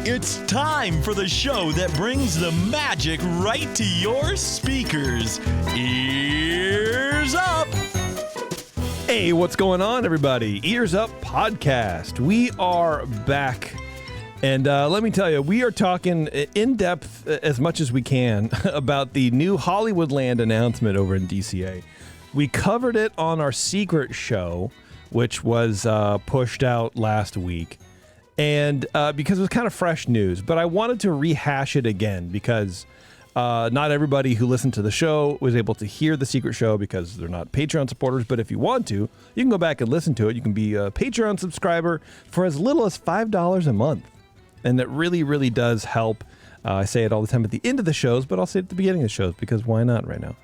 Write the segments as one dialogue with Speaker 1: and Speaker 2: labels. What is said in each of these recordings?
Speaker 1: It's time for the show that brings the magic right to your speakers. Ears Up!
Speaker 2: Hey, what's going on, everybody? Ears Up Podcast. We are back. And let me tell you, we are talking in depth as much as we can about the new Hollywoodland announcement over in DCA. We covered it on our secret show, which was pushed out last week. And because it was kind of fresh news, but I wanted to rehash it again because not everybody who listened to the show was able to hear the secret show because they're not Patreon supporters. But if you want to, you can go back and listen to it. You can be a Patreon subscriber for as little as $5 a month. And that really, really does help. I say it all the time at the end of the shows, but I'll say it at the beginning of the shows because why not right now?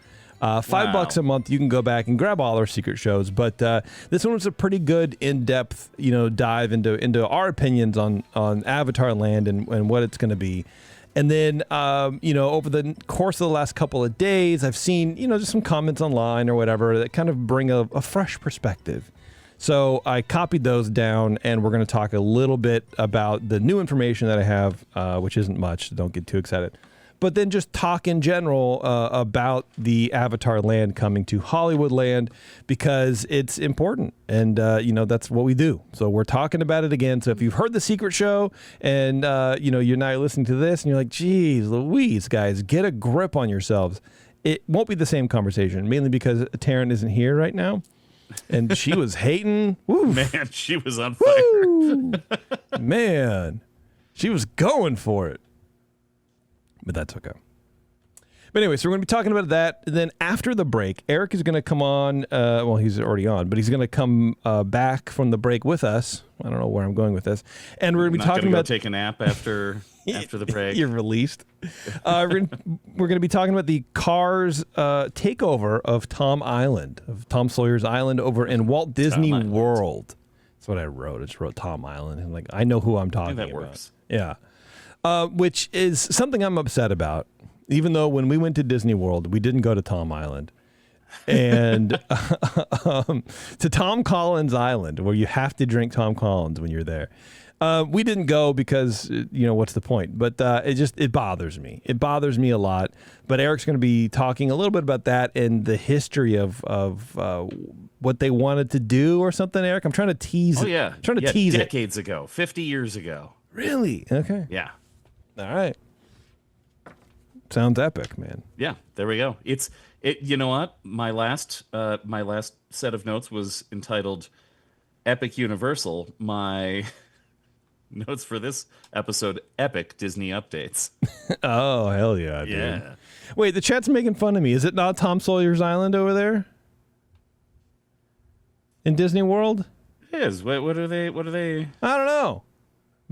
Speaker 2: $5 a month, you can go back and grab all our secret shows. But this one was a pretty good in-depth, dive into our opinions on Avatar Land and what it's going to be. And then, over the course of the last couple of days, I've seen, just some comments online or whatever that kind of bring a fresh perspective. So I copied those down, and we're going to talk a little bit about the new information that I have, which isn't much. So don't get too excited. But then just talk in general about the Avatar Land coming to Hollywoodland because it's important. And, that's what we do. So we're talking about it again. So if you've heard the secret show and, you're now listening to this and you're like, geez, Louise, guys, get a grip on yourselves. It won't be the same conversation, mainly because Taryn isn't here right now. And she was hating. Woo.
Speaker 3: Man, she was on fire.
Speaker 2: Man, she was going for it. But that's okay. But anyway, so we're going to be talking about that. Then after the break, Eric is going to come on. Well, he's already on, but he's going to come back from the break with us. I don't know where I'm going with this. And we're going to be talking about
Speaker 3: take a nap after the break.
Speaker 2: You're released. We're going to be talking about the Cars takeover of Tom Sawyer's Island over in Walt Disney World. That's what I wrote. I just wrote Tom Island. And I know who I'm talking about.
Speaker 3: That works.
Speaker 2: Yeah. Which is something I'm upset about, even though when we went to Disney World, we didn't go to Tom Island. And to Tom Collins Island, where you have to drink Tom Collins when you're there. We didn't go because, what's the point? But it bothers me. It bothers me a lot. But Eric's going to be talking a little bit about that and the history of what they wanted to do or something, Eric. I'm trying to tease it.
Speaker 3: Oh, yeah.
Speaker 2: I'm trying to tease
Speaker 3: decades ago, 50 years ago.
Speaker 2: Really? Okay.
Speaker 3: Yeah.
Speaker 2: All right. Sounds epic, man.
Speaker 3: Yeah, there we go. You know what? My last set of notes was entitled Epic Universal. My notes for this episode, Epic Disney Updates.
Speaker 2: Oh, hell yeah, dude.
Speaker 3: Yeah.
Speaker 2: Wait, the chat's making fun of me. Is it not Tom Sawyer's Island over there? In Disney World?
Speaker 3: It is. What are they?
Speaker 2: I don't know.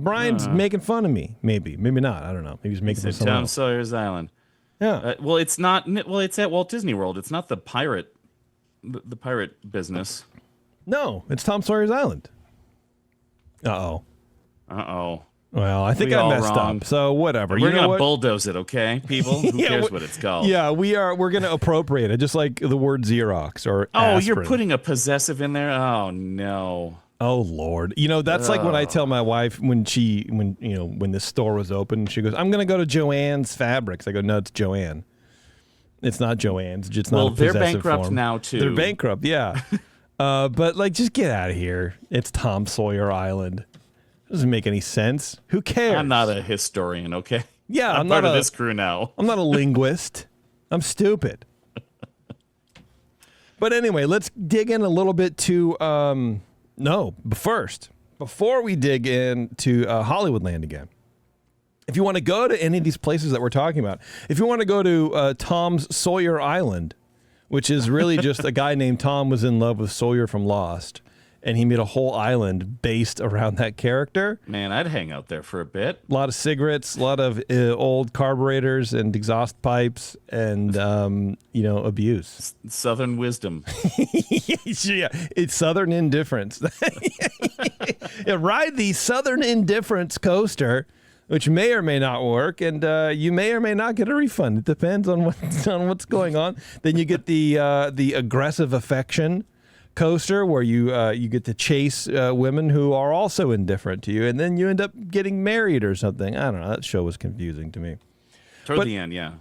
Speaker 2: Brian's making fun of me. Maybe not. I don't know. Maybe he's making fun of someone
Speaker 3: Tom
Speaker 2: else.
Speaker 3: Sawyer's Island.
Speaker 2: Yeah.
Speaker 3: Well, it's not. Well, it's at Walt Disney World. It's not the pirate business.
Speaker 2: No, it's Tom Sawyer's Island. Uh-oh. Well, I think I messed up. So whatever.
Speaker 3: We're going to bulldoze it, okay, people? Who cares what it's called?
Speaker 2: Yeah, we're going to appropriate it, just like the word Xerox or aspirin.
Speaker 3: You're putting a possessive in there? Oh, no.
Speaker 2: Oh, Lord. That's like when I tell my wife when this store was open, she goes, I'm going to go to Joann's Fabrics. I go, no, it's Joann. It's not Joann's. It's not a possessive
Speaker 3: they're bankrupt
Speaker 2: form.
Speaker 3: now, too.
Speaker 2: They're bankrupt, yeah. But, just get out of here. It's Tom Sawyer Island. Doesn't make any sense. Who cares?
Speaker 3: I'm not a historian, okay?
Speaker 2: Yeah,
Speaker 3: I'm part of this crew now.
Speaker 2: I'm not a linguist. I'm stupid. But anyway, let's dig in a little bit to... before we dig into Hollywoodland again, if you want to go to any of these places that we're talking about, if you want to go to Tom's Sawyer Island, which is really just a guy named Tom was in love with Sawyer from Lost, and he made a whole island based around that character.
Speaker 3: Man, I'd hang out there for a bit.
Speaker 2: A lot of cigarettes, a lot of old carburetors and exhaust pipes and, abuse.
Speaker 3: Southern wisdom.
Speaker 2: Yeah, it's Southern indifference. Yeah, ride the Southern indifference coaster, which may or may not work, and you may or may not get a refund. It depends on what's going on. Then you get the aggressive affection coaster where you get to chase women who are also indifferent to you, and then you end up getting married or something. I don't know. That show was confusing to me.
Speaker 3: Toward the end, yeah.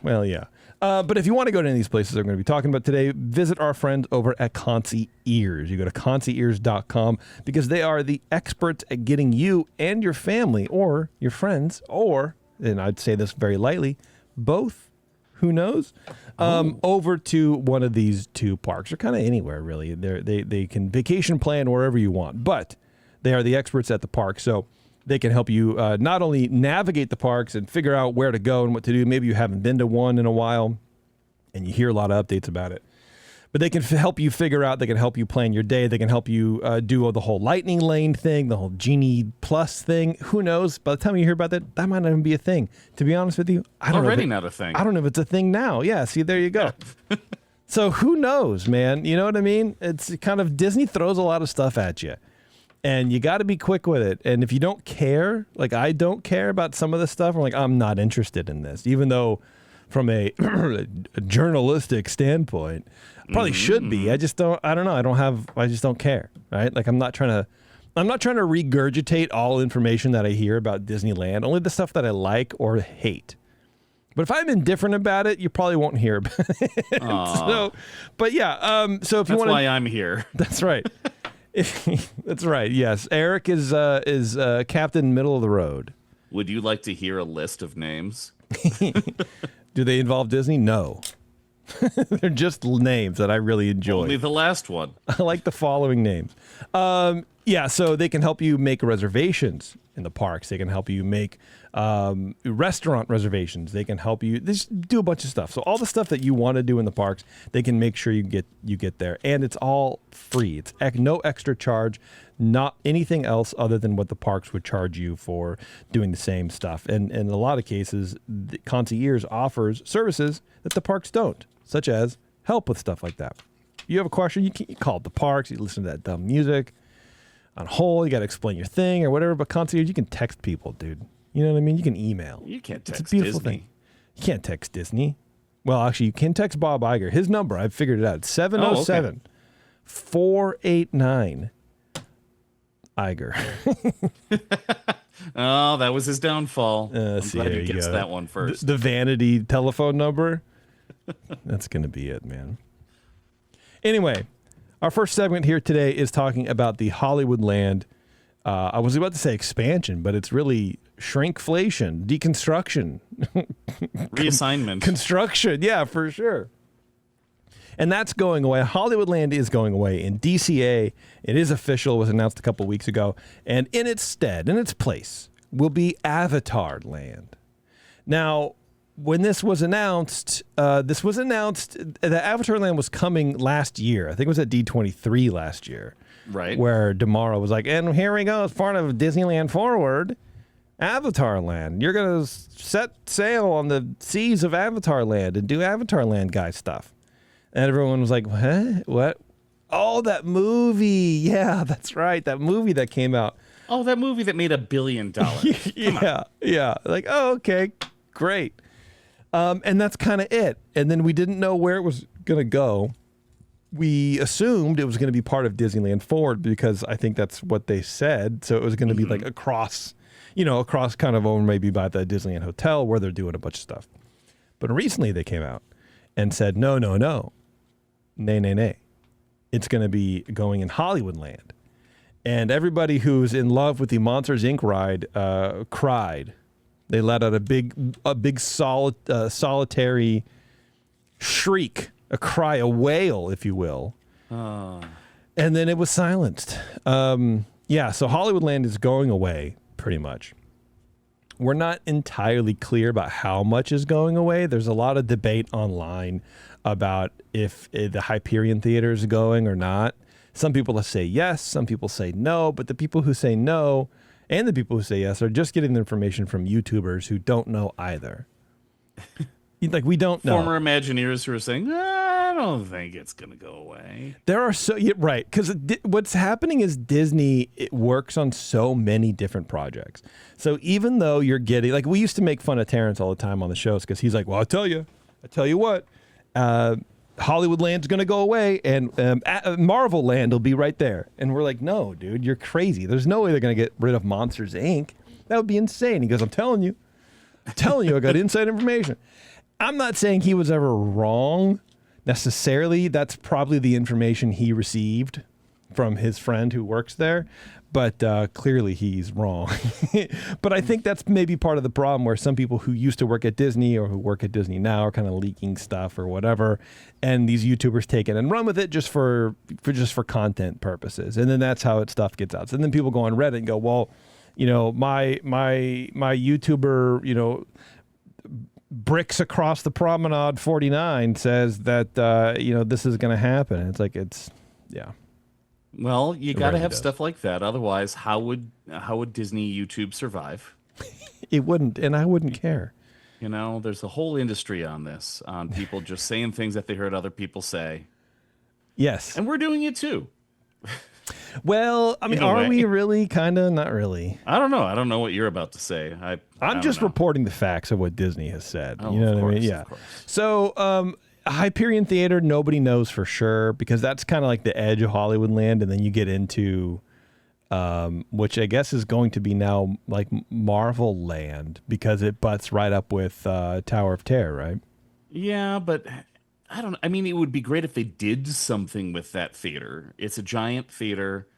Speaker 2: Well, yeah. But if you want to go to any of these places I'm going to be talking about today, visit our friends over at Concierge. You go to concierge.com because they are the experts at getting you and your family or your friends or, and I'd say this very lightly, both, who knows, over to one of these two parks or kind of anywhere, really. They can vacation plan wherever you want, but they are the experts at the park. So they can help you not only navigate the parks and figure out where to go and what to do. Maybe you haven't been to one in a while and you hear a lot of updates about it. But they can help you figure out, they can help you plan your day. They can help you do the whole lightning lane thing, the whole Genie Plus thing. Who knows? By the time you hear about that, that might not even be a thing. To be honest with you, I don't know.
Speaker 3: Already not a thing.
Speaker 2: I don't know if it's a thing now. Yeah, see, there you go. So who knows, man? You know what I mean? It's kind of, Disney throws a lot of stuff at you. And you got to be quick with it. And if you don't care, like I don't care about some of this stuff, I'm like, I'm not interested in this. Even though from a journalistic standpoint, I probably should be. I just don't, I don't know. I just don't care, right? Like I'm not trying to regurgitate all information that I hear about Disneyland, only the stuff that I like or hate. But if I'm indifferent about it, you probably won't hear about it. So, but yeah, so if you want to.
Speaker 3: That's why I'm here.
Speaker 2: That's right. That's right. Yes, Eric is captain middle of the road.
Speaker 3: Would you like to hear a list of names?
Speaker 2: Do they involve Disney? No. They're just names that I really enjoy.
Speaker 3: Only the last one.
Speaker 2: I like the following names. Yeah, so they can help you make reservations in the parks. They can help you make restaurant reservations. They can help you just do a bunch of stuff. So all the stuff that you want to do in the parks, they can make sure you get there. And it's all free. It's no extra charge, not anything else other than what the parks would charge you for doing the same stuff. And in a lot of cases, the Concierge offers services that the parks don't, such as help with stuff like that. You have a question, you call up the parks, you listen to that dumb music. On hold, you got to explain your thing or whatever. But Concierge, you can text people, dude. You know what I mean? You can email.
Speaker 3: You can't text
Speaker 2: it's a beautiful
Speaker 3: Disney.
Speaker 2: thing. You can't text Disney. Well, actually, you can text Bob Iger. His number, I've figured it out. It's 707 489 Iger.
Speaker 3: Oh, that was his downfall. I'm
Speaker 2: See,
Speaker 3: glad
Speaker 2: there
Speaker 3: he
Speaker 2: you
Speaker 3: gets
Speaker 2: go.
Speaker 3: that one first.
Speaker 2: The vanity telephone number. That's going to be it, man. Anyway, our first segment here today is talking about the Hollywoodland. I was about to say expansion, but it's really shrinkflation, deconstruction,
Speaker 3: Reassignment.
Speaker 2: construction. Yeah, for sure. And that's going away. Hollywoodland is going away in DCA. It is official. It was announced a couple weeks ago. And in its stead, in its place, will be Avatar Land. Now, when this was announced, that Avatar Land was coming last year. I think it was at D23 last year.
Speaker 3: Right.
Speaker 2: Where Tomorrow was like, and here we go, as part of Disneyland Forward, Avatar Land. You're going to set sail on the seas of Avatar Land and do Avatar Land guy stuff. And everyone was like, what? Oh, that movie. Yeah, that's right. That movie that came out.
Speaker 3: Oh, that movie that made $1 billion.
Speaker 2: Yeah. Like, oh, okay, great. And that's kind of it. And then we didn't know where it was going to go. We assumed it was going to be part of Disneyland Forward because I think that's what they said. So it was going to be like across kind of over maybe by the Disneyland Hotel where they're doing a bunch of stuff. But recently they came out and said, no. Nay. It's going to be going in Hollywoodland. And everybody who's in love with the Monsters, Inc. ride cried. They let out a big solitary shriek, a cry, a wail, if you will. And then it was silenced. So Hollywoodland is going away, pretty much. We're not entirely clear about how much is going away. There's a lot of debate online about if the Hyperion Theater is going or not. Some people say yes, some people say no, but the people who say no and the people who say yes are just getting the information from YouTubers who don't know either. Like, we don't know.
Speaker 3: Former Imagineers who are saying, I don't think it's going to go away.
Speaker 2: There are right, because what's happening is Disney, it works on so many different projects. So even though you're getting, like, we used to make fun of Terrence all the time on the shows because he's like, well, I tell you what, Hollywood Land's going to go away, and Marvel Land will be right there. And we're like, no, dude, you're crazy. There's no way they're going to get rid of Monsters, Inc. That would be insane. He goes, I'm telling you, I got inside information. I'm not saying he was ever wrong necessarily. That's probably the information he received from his friend who works there. But clearly he's wrong. But I think that's maybe part of the problem, where some people who used to work at Disney or who work at Disney now are kind of leaking stuff or whatever, and these YouTubers take it and run with it just for content purposes, and then that's how stuff gets out. So then people go on Reddit and go, well, my YouTuber, Bricks Across the Promenade 49 says that this is going to happen. And it's like yeah.
Speaker 3: Well, you got to have
Speaker 2: does.
Speaker 3: stuff like that. Otherwise, how would Disney YouTube survive?
Speaker 2: It wouldn't, and I wouldn't care.
Speaker 3: There's a whole industry on this, on people just saying things that they heard other people say.
Speaker 2: Yes.
Speaker 3: And we're doing it too.
Speaker 2: Well, I mean, are we really? Kind of, not really.
Speaker 3: I don't know. I don't know what you're about to say.
Speaker 2: I'm just reporting the facts of what Disney has said.
Speaker 3: Oh,
Speaker 2: you know what I mean?
Speaker 3: course,
Speaker 2: Yeah.
Speaker 3: of course.
Speaker 2: So, Hyperion Theater, nobody knows for sure, because that's kind of like the edge of Hollywood Land, and then you get into, which I guess is going to be now like Marvel Land, because it butts right up with Tower of Terror, right?
Speaker 3: Yeah, but I mean, it would be great if they did something with that theater. It's a giant theater.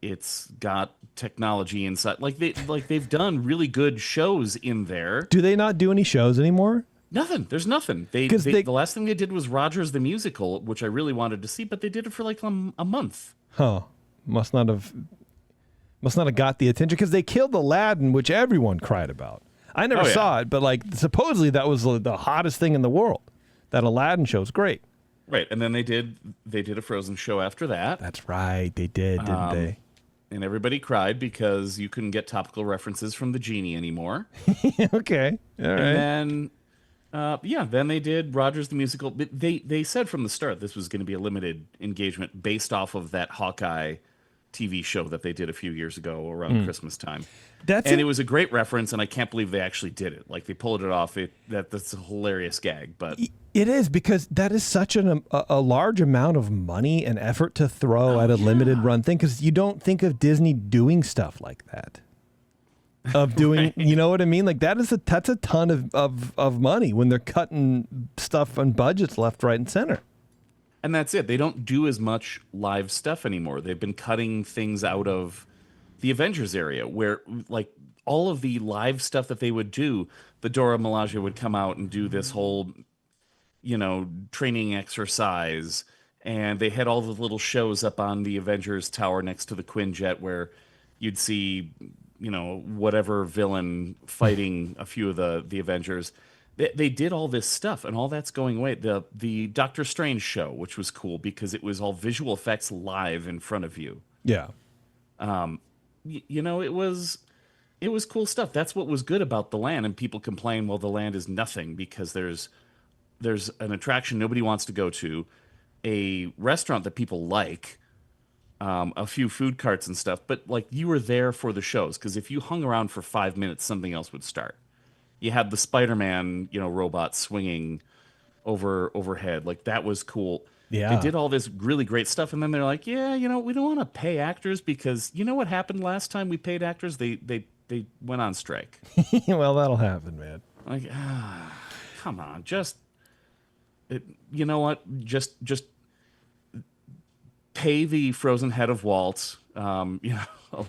Speaker 3: It's got technology inside. They've done really good shows in there.
Speaker 2: Do they not do any shows anymore?
Speaker 3: Nothing. There's nothing. The last thing they did was Rogers the Musical, which I really wanted to see, but they did it for like a month.
Speaker 2: Huh. Must not have got the attention, because they killed Aladdin, which everyone cried about. I never saw it, but like supposedly that was the hottest thing in the world. That Aladdin show is great.
Speaker 3: Right, and then they did a Frozen show after that.
Speaker 2: That's right. They did, didn't they?
Speaker 3: And everybody cried because you couldn't get topical references from the genie anymore.
Speaker 2: Okay. All right.
Speaker 3: And then then they did Rogers the Musical. But they said from the start this was going to be a limited engagement based off of that Hawkeye TV show that they did a few years ago around Christmas time. It was a great reference, and I can't believe they actually did it. Like, they pulled it off. That's a hilarious gag. But
Speaker 2: it is, because that is such a large amount of money and effort to throw at a limited run thing, because you don't think of Disney doing stuff like that. Of doing, right. You know what I mean? Like, that's a ton of money when they're cutting stuff on budgets left, right, and center.
Speaker 3: And that's it. They don't do as much live stuff anymore. They've been cutting things out of the Avengers area, where like all of the live stuff that they would do, the Dora Milaje would come out and do this whole, training exercise. And they had all the little shows up on the Avengers Tower next to the Quinjet, where you'd see, whatever villain fighting a few of the Avengers. They did all this stuff, and all that's going away. The Doctor Strange show, which was cool because it was all visual effects live in front of you.
Speaker 2: Yeah.
Speaker 3: It was cool stuff. That's what was good about the land. And people complain, well, the land is nothing because there's an attraction nobody wants to go to, a restaurant that people like, a few food carts and stuff. But like, you were there for the shows, because if you hung around for 5 minutes, something else would start. You had the Spider-Man, robot swinging overhead. Like, that was cool.
Speaker 2: Yeah.
Speaker 3: They did all this really great stuff, and then they're like, yeah, we don't want to pay actors, because you know what happened last time we paid actors? They went on strike.
Speaker 2: Well, that'll happen, man.
Speaker 3: Like, come on, you know what? Just pay the frozen head of Walt, a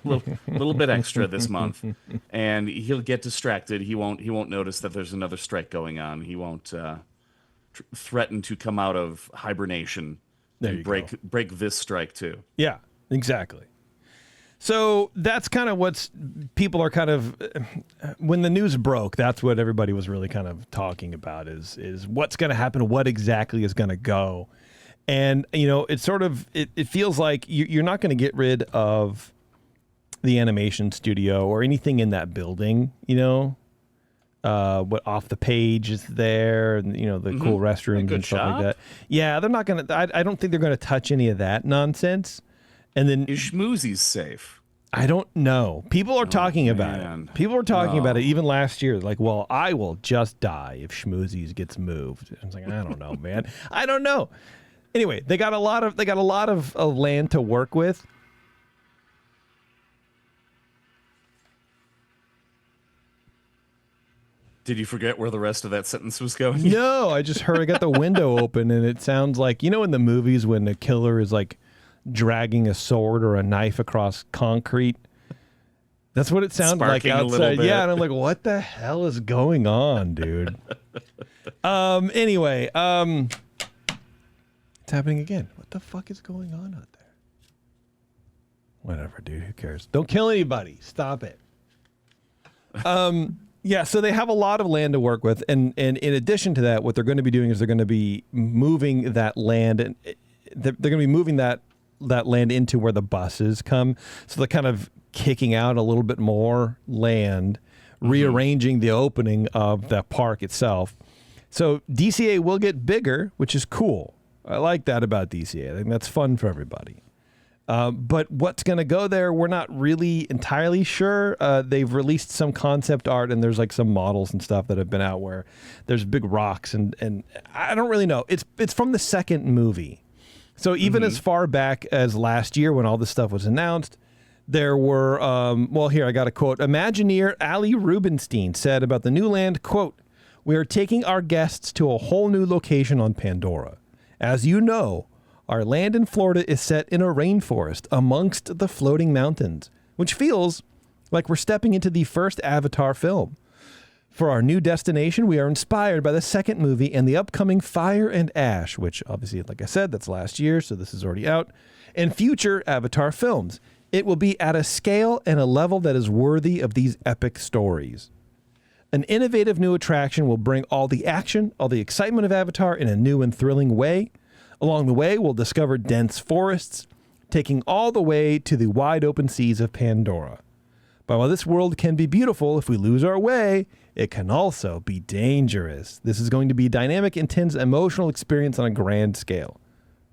Speaker 3: little bit extra this month, and he'll get distracted. He won't notice that there's another strike going on. He won't threaten to come out of hibernation and break this strike too.
Speaker 2: Yeah, exactly. So that's kind of what's people are kind of, when the news broke, that's what everybody was really kind of talking about is what's going to happen, what exactly is going to go. And, it's sort of, it feels like you're not going to get rid of the animation studio or anything in that building, what off the page is there, and the cool restrooms and stuff like that. Yeah, they're not gonna. I don't think they're gonna touch any of that nonsense. And then
Speaker 3: is Schmoozy's safe?
Speaker 2: I don't know. People are talking about
Speaker 3: man.
Speaker 2: it. People were talking about it even last year. Like, well, I will just die if Schmoozies gets moved. I was like, I don't know, man. I don't know. Anyway, they got a lot of land to work with.
Speaker 3: Did you forget where the rest of that sentence was going?
Speaker 2: No, I just heard I got the window open, and it sounds like, in the movies when the killer is like dragging a sword or a knife across concrete. That's what it sounded like outside. Yeah, and I'm like, what the hell is going on, dude? Anyway, it's happening again. What the fuck is going on out there? Whatever, dude. Who cares? Don't kill anybody. Stop it. Yeah, so they have a lot of land to work with, and in addition to that, what they're going to be doing is they're going to be moving that land, and they're going to be moving that land into where the buses come. So they're kind of kicking out a little bit more land, rearranging the opening of the park itself. So DCA will get bigger, which is cool. I like that about DCA. I think that's fun for everybody. But what's going to go there, we're not really entirely sure. They've released some concept art, and there's like some models and stuff that have been out where there's big rocks, and I don't really know. It's from the second movie. So even as far back as last year when all this stuff was announced, there were, here, I got a quote. Imagineer Ali Rubenstein said about the new land, quote, "We are taking our guests to a whole new location on Pandora. As you know, our land in Florida is set in a rainforest amongst the floating mountains, which feels like we're stepping into the first Avatar film. For our new destination, we are inspired by the second movie and the upcoming Fire and Ash," which obviously, like I said, that's last year, so this is already out, "and future Avatar films. It will be at a scale and a level that is worthy of these epic stories. An innovative new attraction will bring all the action, all the excitement of Avatar in a new and thrilling way. Along the way, we'll discover dense forests, taking all the way to the wide open seas of Pandora. But while this world can be beautiful if we lose our way, it can also be dangerous. This is going to be a dynamic, intense, emotional experience on a grand scale.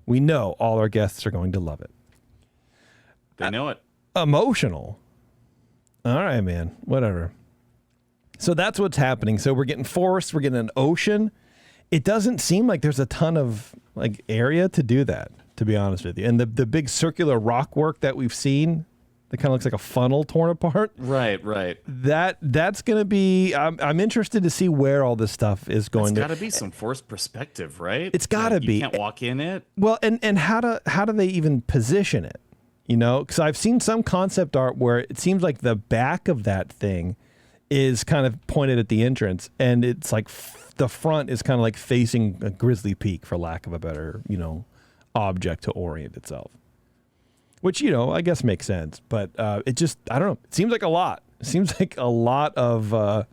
Speaker 2: We know all our guests are going to love it."
Speaker 3: They know it.
Speaker 2: Emotional. All right, man. Whatever. So that's what's happening. So we're getting forests, we're getting an ocean. It doesn't seem like there's a ton of area to do that, to be honest with you. And the big circular rock work that we've seen, that kind of looks like a funnel torn apart.
Speaker 3: Right.
Speaker 2: That's going to be. I'm interested to see where all this stuff is going.
Speaker 3: It's got to be some forced perspective, right?
Speaker 2: It's got to be.
Speaker 3: You can't walk in it.
Speaker 2: Well, and how do they even position it? Because I've seen some concept art where it seems like the back of that thing is kind of pointed at the entrance, and it's like the front is kind of like facing a Grizzly Peak, for lack of a better, object to orient itself. Which, I guess makes sense. But it just, I don't know. It seems like a lot. It seems like a lot of, I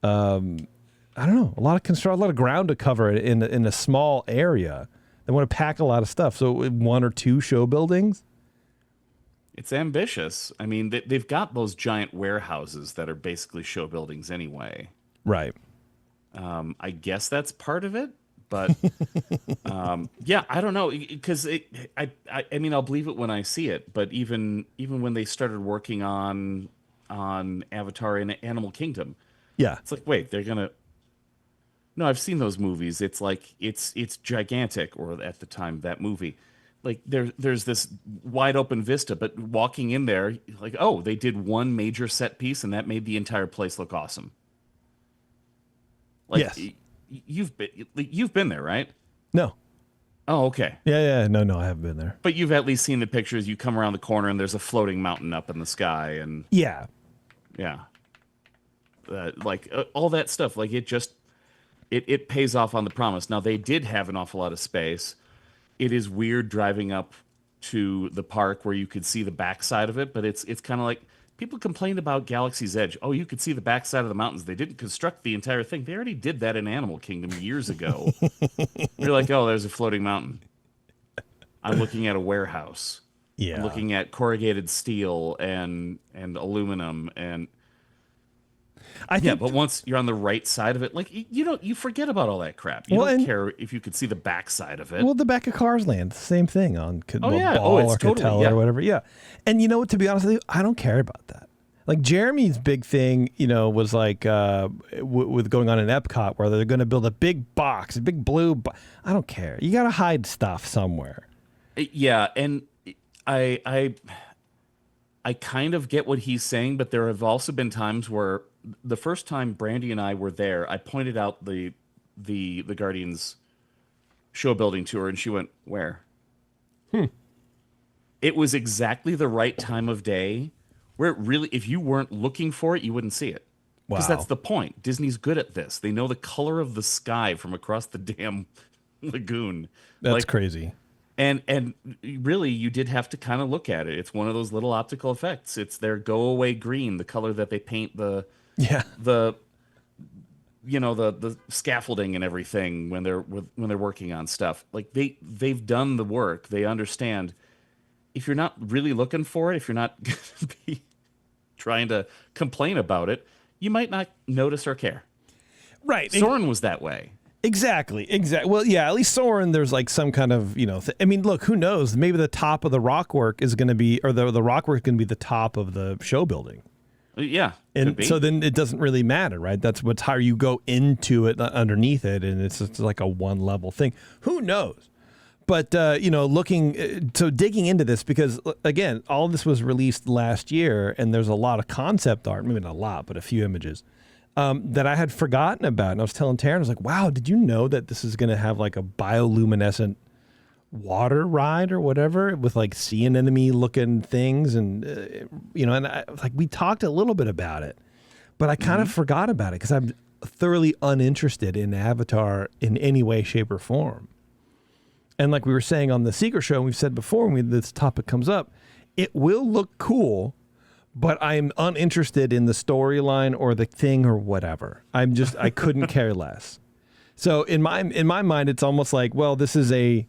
Speaker 2: don't know, a lot of ground to cover in a small area. They want to pack a lot of stuff. So one or two show buildings.
Speaker 3: It's ambitious. I mean, they've got those giant warehouses that are basically show buildings anyway.
Speaker 2: Right.
Speaker 3: I guess that's part of it, but yeah, I don't know, because I mean, I'll believe it when I see it. But even when they started working on Avatar in Animal Kingdom,
Speaker 2: yeah,
Speaker 3: it's like, wait, they're gonna. No, I've seen those movies. It's like it's gigantic, or at the time that movie. Like there's this wide open vista, but walking in there, like, oh, they did one major set piece and that made the entire place look awesome. Like,
Speaker 2: yes.
Speaker 3: You've been there, right?
Speaker 2: No.
Speaker 3: Oh, okay.
Speaker 2: Yeah. No, I haven't been there.
Speaker 3: But you've at least seen the pictures. You come around the corner and there's a floating mountain up in the sky, and
Speaker 2: yeah.
Speaker 3: All that stuff. Like it pays off on the promise. Now they did have an awful lot of space. It is weird driving up to the park where you could see the backside of it, but it's kind of like people complained about Galaxy's Edge. Oh, you could see the backside of the mountains. They didn't construct the entire thing. They already did that in Animal Kingdom years ago. You're like, oh, there's a floating mountain. I'm looking at a warehouse.
Speaker 2: Yeah.
Speaker 3: I'm looking at corrugated steel and aluminum, and
Speaker 2: I think
Speaker 3: Yeah, but once you're on the right side of it, like you forget about all that crap. You don't care if you could see the back side of it.
Speaker 2: Well, the back of Cars Land, same thing on Ball
Speaker 3: it's
Speaker 2: or
Speaker 3: totally,
Speaker 2: Cattell or whatever. Yeah. And you know what, to be honest with you, I don't care about that. Like Jeremy's big thing, was like with going on in Epcot where they're going to build a big box, a big blue I don't care. You got to hide stuff somewhere.
Speaker 3: Yeah, and I kind of get what he's saying, but there have also been times where the first time Brandy and I were there, I pointed out the Guardians show building tour, and she went, "Where?" It was exactly the right time of day where it really, if you weren't looking for it, you wouldn't see it. Because that's the point. Disney's good at this. They know the color of the sky from across the damn lagoon.
Speaker 2: That's crazy.
Speaker 3: And really, you did have to kind of look at it. It's one of those little optical effects. It's their go away green, the color that they paint the scaffolding and everything when they're working on stuff. Like they've done the work. They understand. If you're not really looking for it, if you're not going to be trying to complain about it, you might not notice or care.
Speaker 2: Right.
Speaker 3: Soarin' was that way.
Speaker 2: Exactly. Well, yeah, at least Soarin', there's like some kind of, I mean, look, who knows? Maybe the top of the rockwork is going to be, or the rockwork is going to be the top of the show building.
Speaker 3: Yeah.
Speaker 2: And so then it doesn't really matter, right? That's what's how you go into it, underneath it, and it's just like a one level thing. Who knows? But, digging into this, because, again, all of this was released last year, and there's a lot of concept art, maybe not a lot, but a few images, that I had forgotten about. And I was telling Taryn, I was like, wow, did you know that this is going to have like a bioluminescent water ride or whatever with like sea anemone looking things? And, we talked a little bit about it, but I kind of forgot about it because I'm thoroughly uninterested in Avatar in any way, shape, or form. And like we were saying on the Secret Show, and we've said before when this topic comes up, it will look cool, but I'm uninterested in the storyline or the thing or whatever. I couldn't care less. So in my mind, it's almost like, well, this is a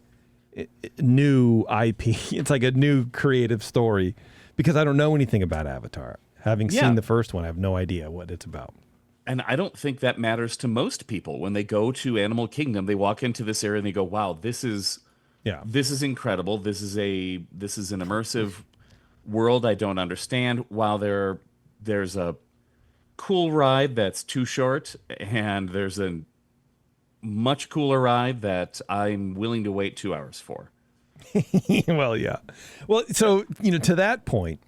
Speaker 2: new IP. It's like a new creative story because I don't know anything about Avatar. Having seen the first one, I have no idea what it's about.
Speaker 3: And I don't think that matters to most people. When they go to Animal Kingdom, they walk into this area and they go, wow, this is incredible. This is an immersive world I don't understand. While there's a cool ride that's too short, and there's a much cooler ride that I'm willing to wait 2 hours for.
Speaker 2: Well, yeah. Well, so, to that point,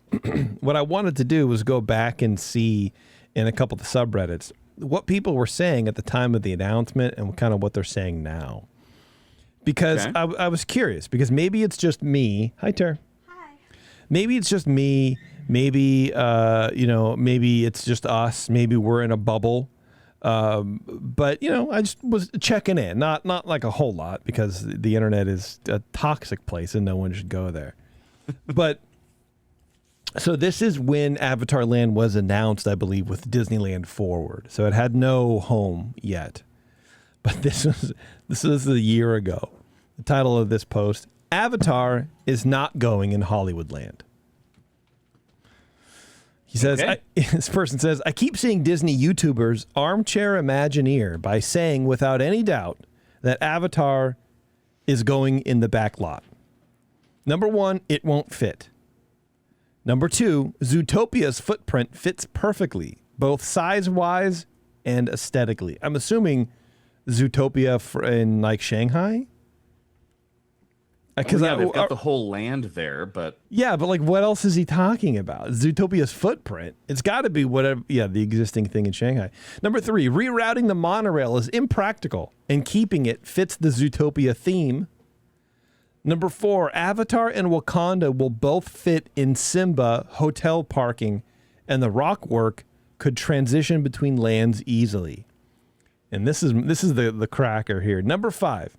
Speaker 2: what I wanted to do was go back and see in a couple of the subreddits what people were saying at the time of the announcement and kind of what they're saying now. Because I was curious, because maybe it's just me. Hi, Ter.
Speaker 4: Hi.
Speaker 2: Maybe it's just me. Maybe, maybe it's just us. Maybe we're in a bubble. But, I just was checking in. Not like a whole lot, because the internet is a toxic place and no one should go there. But so this is when Avatar Land was announced, I believe, with Disneyland Forward. So it had no home yet. But this was a year ago. The title of this post, Avatar is not going in Hollywoodland. He says, this person says, I keep seeing Disney YouTubers armchair Imagineer by saying without any doubt that Avatar is going in the back lot. Number one, it won't fit. Number two, Zootopia's footprint fits perfectly, both size-wise and aesthetically. I'm assuming Zootopia in like Shanghai?
Speaker 3: Because they've got the whole land there, but...
Speaker 2: Yeah, but like what else is he talking about? Zootopia's footprint. It's got to be whatever, the existing thing in Shanghai. Number three, rerouting the monorail is impractical, and keeping it fits the Zootopia theme. Number four, Avatar and Wakanda will both fit in Simba hotel parking, and the rock work could transition between lands easily. And this is the cracker here. Number five,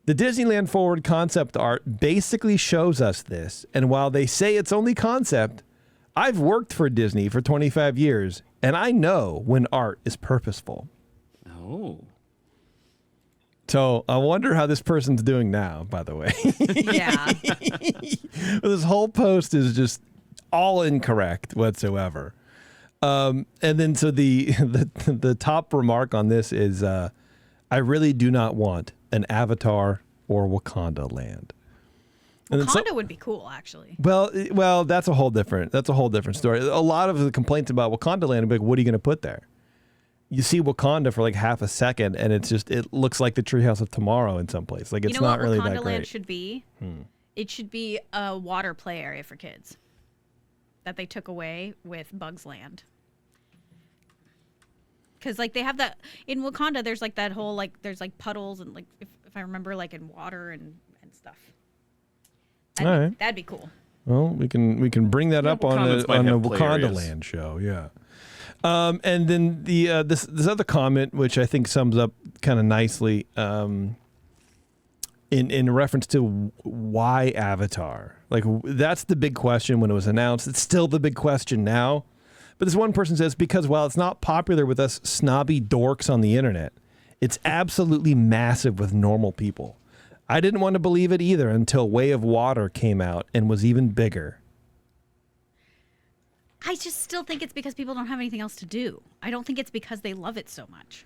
Speaker 2: the Disneyland Forward concept art basically shows us this, and while they say it's only concept, I've worked for Disney for 25 years, and I know when art is purposeful.
Speaker 3: Oh.
Speaker 2: So I wonder how this person's doing now, by the way.
Speaker 4: Yeah.
Speaker 2: This whole post is just all incorrect whatsoever. And then so the top remark on this is, I really do not want an Avatar or Wakanda land. And
Speaker 4: Wakanda would be cool, actually.
Speaker 2: Well, that's a whole different story. A lot of the complaints about Wakanda land are like, what are you going to put there? You see Wakanda for like half a second, and it looks like the Treehouse of Tomorrow in some place. Like it's not really that great.
Speaker 4: You know what Wakanda land should be? It should be a water play area for kids that they took away with Bugs Land. Because like they have that in Wakanda, there's like that whole there's like puddles and like if I remember like in water and stuff. That'd be cool.
Speaker 2: Well, we can bring that up on the Wakanda
Speaker 3: areas.
Speaker 2: Land show, yeah. And then the this other comment, which I think sums up kind of nicely, in reference to why Avatar. Like that's the big question when it was announced. It's still the big question now. But this one person says, because while it's not popular with us snobby dorks on the internet, it's absolutely massive with normal people. I didn't want to believe it either until Way of Water came out and was even bigger.
Speaker 4: I just still think it's because people don't have anything else to do. I don't think it's because they love it so much.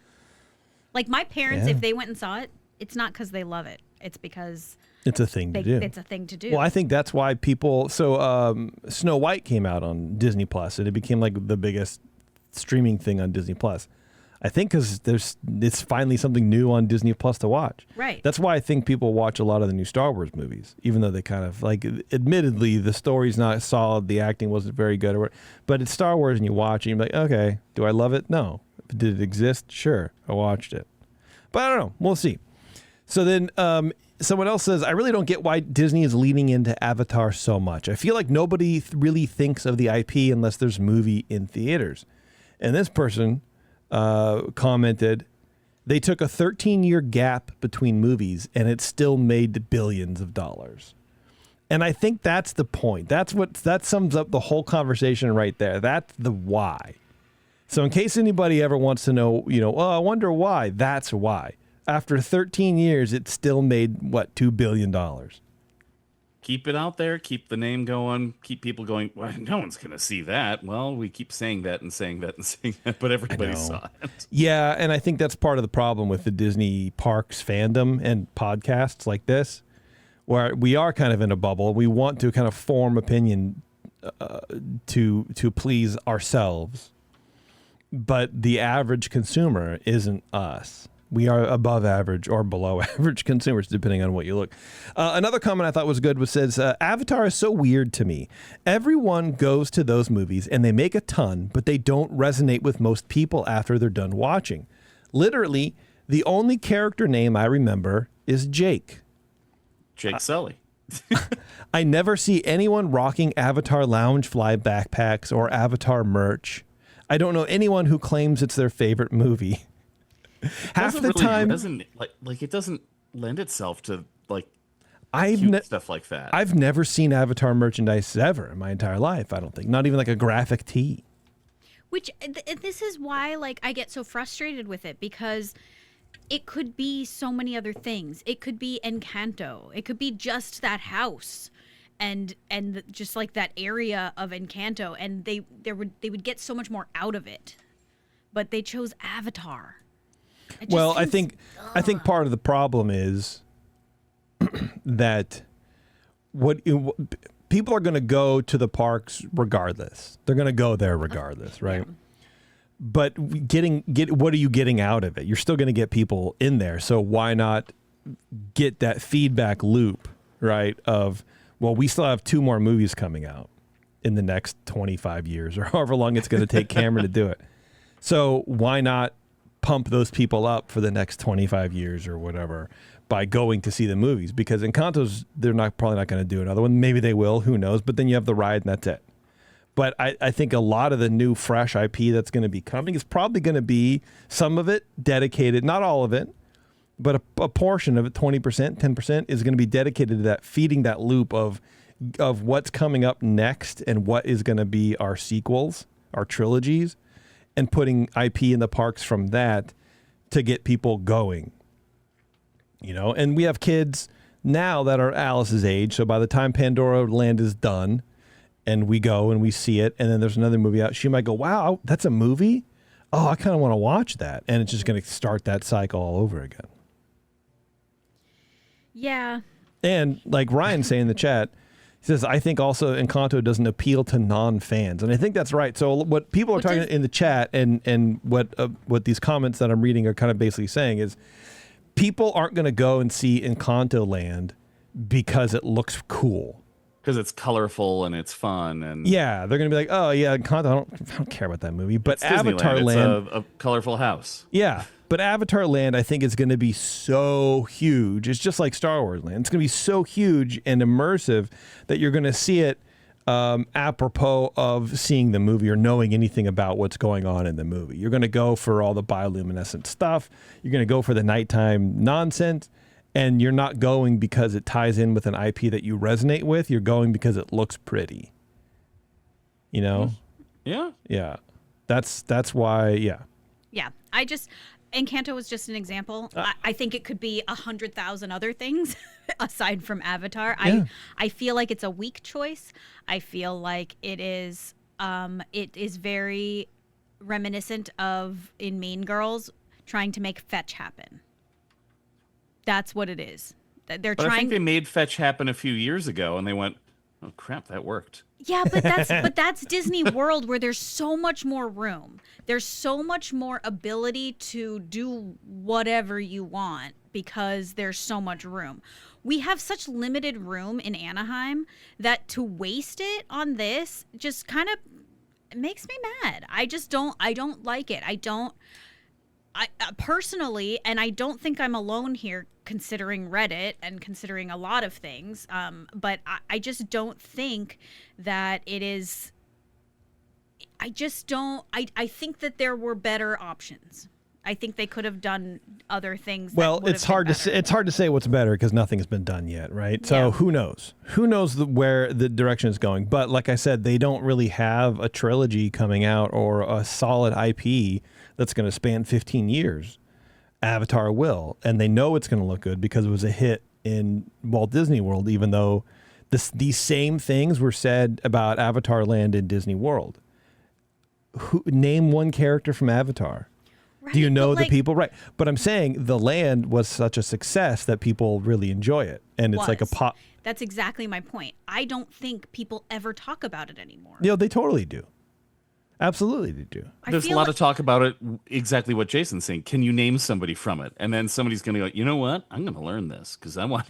Speaker 4: Like my parents, if they went and saw it, it's not because they love it. It's because
Speaker 2: it's a thing to do.
Speaker 4: It's a thing to do.
Speaker 2: Well, I think that's why people. So Snow White came out on Disney Plus, and it became like the biggest streaming thing on Disney Plus. I think because it's finally something new on Disney Plus to watch.
Speaker 4: Right.
Speaker 2: That's why I think people watch a lot of the new Star Wars movies, even though they kind of like. Admittedly, the story's not solid, the acting wasn't very good, but it's Star Wars, and you watch it, and you're like, okay, do I love it? No. Did it exist? Sure, I watched it, but I don't know. We'll see. So then someone else says, I really don't get why Disney is leaning into Avatar so much. I feel like nobody really thinks of the IP unless there's a movie in theaters. And this person commented, they took a 13-year gap between movies and it still made billions of dollars. And I think that's the point. That sums up the whole conversation right there. That's the why. So in case anybody ever wants to know, I wonder why, that's why. After 13 years, it still made, $2 billion.
Speaker 3: Keep it out there. Keep the name going. Keep people going, well, no one's going to see that. Well, we keep saying that and saying that and saying that, but everybody saw it.
Speaker 2: Yeah, and I think that's part of the problem with the Disney parks fandom and podcasts like this, where we are kind of in a bubble. We want to kind of form opinion to please ourselves, but the average consumer isn't us. We are above average or below average consumers, depending on what you look. Another comment I thought was good says, Avatar is so weird to me. Everyone goes to those movies and they make a ton, but they don't resonate with most people after they're done watching. Literally, the only character name I remember is Jake.
Speaker 3: Jake Sully.
Speaker 2: I never see anyone rocking Avatar Loungefly backpacks or Avatar merch. I don't know anyone who claims it's their favorite movie. Half the time,
Speaker 3: it doesn't lend itself to stuff like that.
Speaker 2: I've never seen Avatar merchandise ever in my entire life. I don't think, not even like a graphic tee.
Speaker 4: Which this is why I get so frustrated with it, because it could be so many other things. It could be Encanto. It could be just that house, and just like that area of Encanto, and they would get so much more out of it, but they chose Avatar.
Speaker 2: Well, I think part of the problem is that people are going to go to the parks regardless. They're going to go there regardless, right? Yeah. But what are you getting out of it? You're still going to get people in there, so why not get that feedback loop, right? Of, well, we still have 2 more movies coming out in the next 25 years or however long it's going to take Cameron to do it. So why not pump those people up for the next 25 years or whatever by going to see the movies? Because Encanto's, they're probably not going to do another one. Maybe they will, who knows? But then you have the ride and that's it. But I think a lot of the new fresh IP that's going to be coming is probably going to be some of it dedicated, not all of it, but a portion of it, 20%, 10% is going to be dedicated to that, feeding that loop of what's coming up next and what is going to be our sequels, our trilogies, and putting IP in the parks from that to get people going. And we have kids now that are Alice's age, so by the time Pandora Land is done and we go and we see it, and then there's another movie out. She might go, wow, that's a movie? Oh, I kind of want to watch that. And it's just going to start that cycle all over again.
Speaker 4: Yeah.
Speaker 2: And like Ryan saying in the chat, he says, I think also Encanto doesn't appeal to non-fans. And I think that's right. So what people are talking in the chat and what these comments that I'm reading are kind of basically saying is people aren't going to go and see Encanto Land because it looks cool.
Speaker 3: Because it's colorful and it's fun. And
Speaker 2: yeah, they're going to be like, oh, yeah, Encanto, I don't care about that movie. But Avatar Land.
Speaker 3: It's a colorful house.
Speaker 2: Yeah. But Avatar Land, I think, is going to be so huge. It's just like Star Wars Land. It's going to be so huge and immersive that you're going to see it apropos of seeing the movie or knowing anything about what's going on in the movie. You're going to go for all the bioluminescent stuff. You're going to go for the nighttime nonsense. And you're not going because it ties in with an IP that you resonate with. You're going because it looks pretty. You know?
Speaker 3: Yeah.
Speaker 2: Yeah. That's why, yeah.
Speaker 4: Yeah. Encanto was just an example. I think it could be 100,000 other things aside from Avatar.
Speaker 2: Yeah.
Speaker 4: I feel like it's a weak choice. I feel like it is very reminiscent of in Mean Girls trying to make fetch happen. That's what it is. They're
Speaker 3: But
Speaker 4: trying.
Speaker 3: I think they made fetch happen a few years ago, and they went, "Oh crap, that worked."
Speaker 4: Yeah, but that's Disney World where there's so much more room. There's so much more ability to do whatever you want because there's so much room. We have such limited room in Anaheim that to waste it on this just kind of makes me mad. I don't like it. I personally, and I don't think I'm alone here considering Reddit and considering a lot of things, but I just don't think that it is. I just don't. I think that there were better options. I think they could have done other things.
Speaker 2: Well, it's hard to say. It's hard to say what's better because nothing has been done yet, right? So who knows? Who knows where the direction is going? But like I said, they don't really have a trilogy coming out or a solid IP that's going to span 15 years. Avatar will, and they know it's going to look good because it was a hit in Walt Disney World, even though these same things were said about Avatar Land in Disney World. Name one character from Avatar. Right, do you know the people? Right. But I'm saying the land was such a success that people really enjoy it. And it's like a pop.
Speaker 4: That's exactly my point. I don't think people ever talk about it anymore.
Speaker 2: You know, they totally do. Absolutely they do.
Speaker 3: There's a lot of talk about it, exactly what Jason's saying. Can you name somebody from it? And then somebody's going to go, you know what? I'm going to learn this because I want.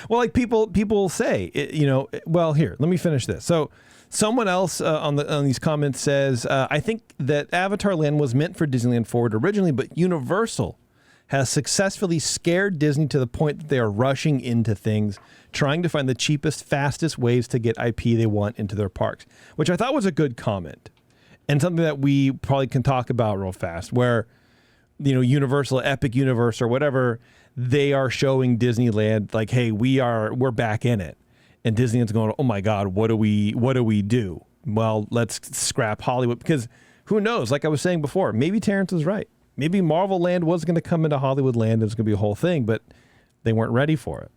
Speaker 2: Well, like people say, you know, well, here, let me finish this. So someone else on these comments says, I think that Avatar Land was meant for Disneyland Forward originally, but Universal has successfully scared Disney to the point that they are rushing into things, trying to find the cheapest, fastest ways to get IP they want into their parks, which I thought was a good comment and something that we probably can talk about real fast, where, you know, Universal, Epic Universe or whatever, they are showing Disneyland like, hey, we're back in it. And Disneyland's going, oh my God, what do we do? Well, let's scrap Hollywood, because who knows? Like I was saying before, maybe Terrence was right. Maybe Marvel Land was going to come into Hollywood Land. It was going to be a whole thing, but they weren't ready for it.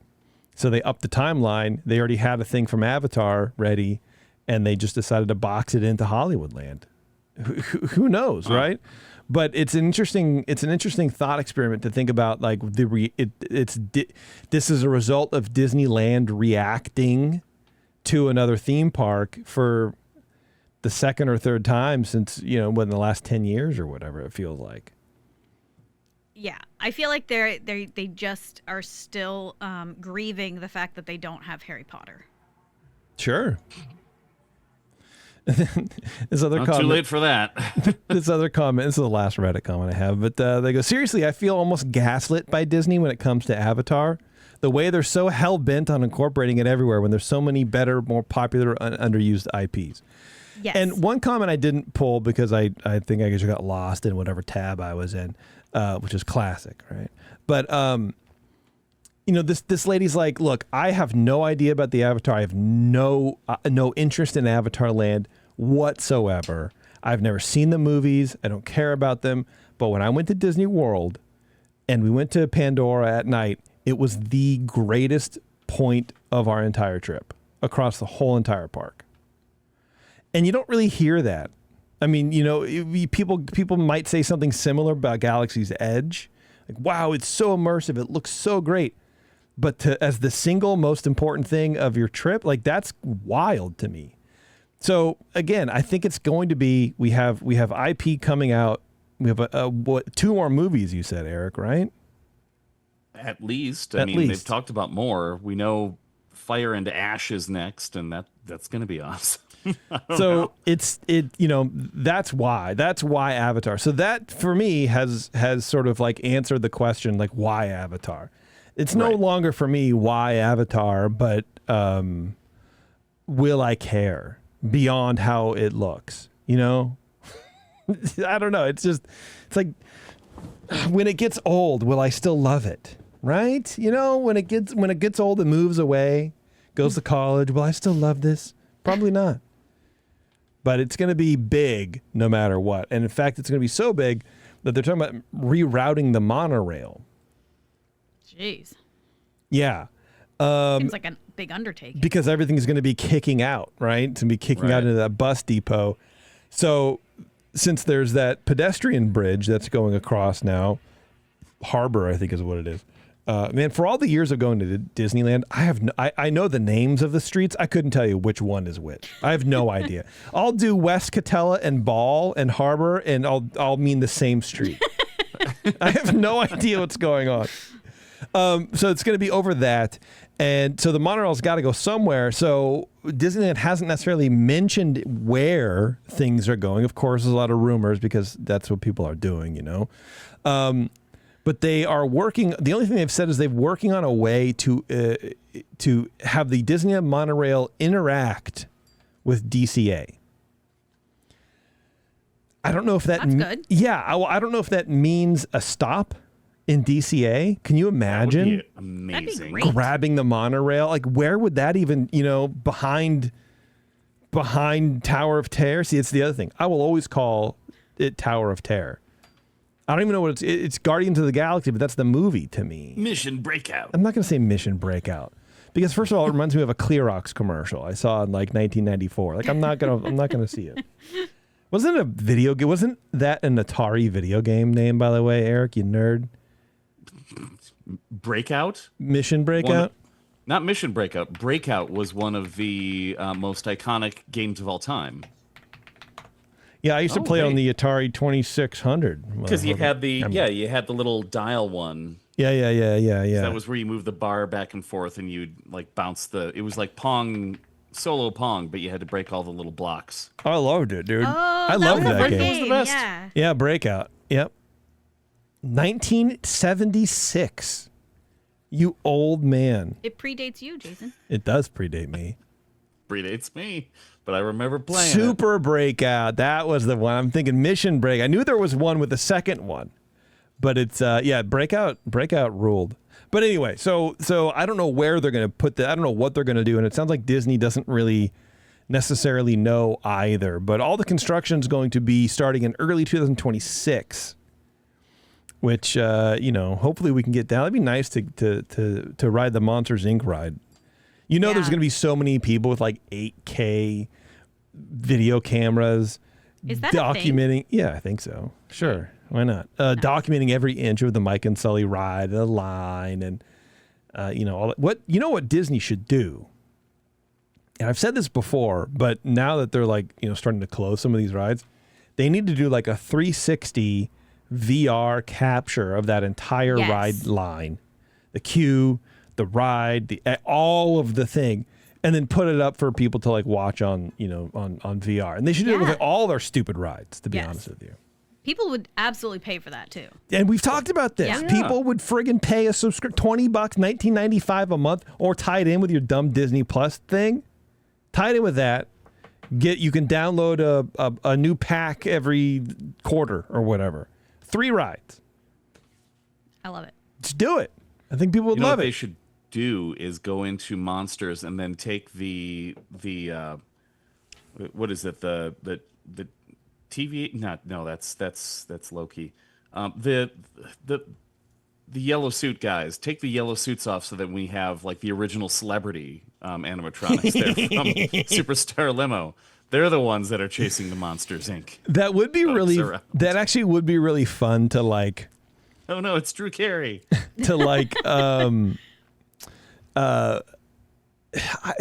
Speaker 2: So they upped the timeline. They already had a thing from Avatar ready, and they just decided to box it into Hollywood Land. Who knows, right? But it's an interesting thought experiment to think about. Like this is a result of Disneyland reacting to another theme park for the second or third time since, you know, in the last 10 years or whatever it feels like.
Speaker 4: Yeah, I feel like they just are still grieving the fact that they don't have Harry Potter.
Speaker 2: Sure. This other
Speaker 3: Not
Speaker 2: comment,
Speaker 3: too late for that.
Speaker 2: this other comment, this is the last Reddit comment I have, but they go, seriously, I feel almost gaslit by Disney when it comes to Avatar. The way they're so hell-bent on incorporating it everywhere when there's so many better, more popular, underused IPs.
Speaker 4: Yes.
Speaker 2: And one comment I didn't pull because I think I just got lost in whatever tab I was in, which is classic, right? But you know, this lady's like, look, I have no idea about the Avatar. I have no interest in Avatar Land whatsoever. I've never seen the movies. I don't care about them. But when I went to Disney World and we went to Pandora at night, it was the greatest point of our entire trip across the whole entire park. And you don't really hear that. I mean, people might say something similar about Galaxy's Edge. Like, wow, it's so immersive. It looks so great. But as the single most important thing of your trip, like that's wild to me. So again, I think it's going to be, we have IP coming out. We have two more movies, you said, Eric, right?
Speaker 3: At least. I mean, they've talked about more. We know Fire and Ash is next, and that's going to be awesome. So
Speaker 2: that's why Avatar. So that for me has sort of like answered the question, like, why Avatar? It's no longer for me why Avatar, but will I care beyond how it looks? I don't know. It's like when it gets old, will I still love it? Right? When it gets old, it moves away, goes to college. Will I still love this? Probably not. But it's going to be big no matter what. And in fact, it's going to be so big that they're talking about rerouting the monorail.
Speaker 4: Jeez.
Speaker 2: Yeah.
Speaker 4: Seems like a big undertaking.
Speaker 2: Because everything's going to be kicking out, right? It's going to be kicking out into that bus depot. So since there's that pedestrian bridge that's going across now, harbor, I think is what it is. Man, for all the years of going to Disneyland, I know the names of the streets. I couldn't tell you which one is which. I have no idea. I'll do West Catella and Ball and Harbor, and I'll mean the same street. I have no idea what's going on. So it's going to be over that. And so the monorail's got to go somewhere. So Disneyland hasn't necessarily mentioned where things are going. Of course, there's a lot of rumors because that's what people are doing, But they are working. The only thing they've said is they're working on a way to have the Disneyland monorail interact with DCA. I don't know if that's
Speaker 4: good.
Speaker 2: Yeah, I don't know if that means a stop in DCA. Can you imagine?
Speaker 3: That would be amazing.
Speaker 4: That'd be great.
Speaker 2: Grabbing the monorail. Like, where would that even? Behind Tower of Terror. See, it's the other thing. I will always call it Tower of Terror. I don't even know what it's Guardians of the Galaxy, but that's the movie to me.
Speaker 3: Mission Breakout.
Speaker 2: I'm not going to say Mission Breakout because first of all, it reminds me of a Clearox commercial I saw in like 1994. Like I'm not going to see it. Wasn't it a video game? Wasn't that an Atari video game name, by the way, Eric, you nerd?
Speaker 3: Breakout?
Speaker 2: Mission Breakout?
Speaker 3: Not Mission Breakout. Breakout was one of the most iconic games of all time.
Speaker 2: Yeah, I used to play on the Atari 2600.
Speaker 3: Because you had the little dial one.
Speaker 2: Yeah.
Speaker 3: So that was where you move the bar back and forth and you'd like bounce it was like Pong, solo Pong, but you had to break all the little blocks.
Speaker 2: I loved it, dude.
Speaker 4: Oh,
Speaker 2: I loved that game.
Speaker 3: It was the best.
Speaker 4: Yeah.
Speaker 2: Yeah, Breakout. Yep. 1976. You old man.
Speaker 4: It predates you, Jason.
Speaker 2: It does predate me.
Speaker 3: Predates me, but I remember playing
Speaker 2: Super Breakout. That was the one. I'm thinking Mission Break. I knew there was one with a second one, but it's Breakout ruled. But anyway, so I don't know where they're going to put that. I don't know what they're going to do, and it sounds like Disney doesn't really necessarily know either. But all the construction is going to be starting in early 2026, which hopefully we can get down. It'd be nice to ride the Monsters Inc. ride. There's going to be so many people with like 8K video cameras
Speaker 4: Is that
Speaker 2: documenting.
Speaker 4: a thing?
Speaker 2: Yeah, I think so. Sure. Why not? Documenting every inch of the Mike and Sully ride, the line, and all that. What Disney should do. And I've said this before, but now that they're like, starting to close some of these rides, they need to do like a 360 VR capture of that entire ride line. The queue, the ride, all of the thing, and then put it up for people to like watch on VR. And they should do it with all their stupid rides, to be honest with you.
Speaker 4: People would absolutely pay for that too.
Speaker 2: And we've talked about this.
Speaker 4: Yeah.
Speaker 2: People would friggin' pay a $20, $19.95 a month, or tie it in with your dumb Disney Plus thing. Tie it in with that. You can download a new pack every quarter or whatever. 3 rides.
Speaker 4: I love it.
Speaker 2: Just do it. I think people would love
Speaker 3: what
Speaker 2: it.
Speaker 3: they should do is go into Monsters and then take the what is it, the TV? No, that's Loki. The yellow suit guys, take the yellow suits off so that we have like the original celebrity animatronics there from Superstar Limo. They're the ones that are chasing the Monsters, Inc.
Speaker 2: That would be
Speaker 3: around.
Speaker 2: that actually would be really fun to like,
Speaker 3: Oh no, it's Drew Carey.
Speaker 2: to like,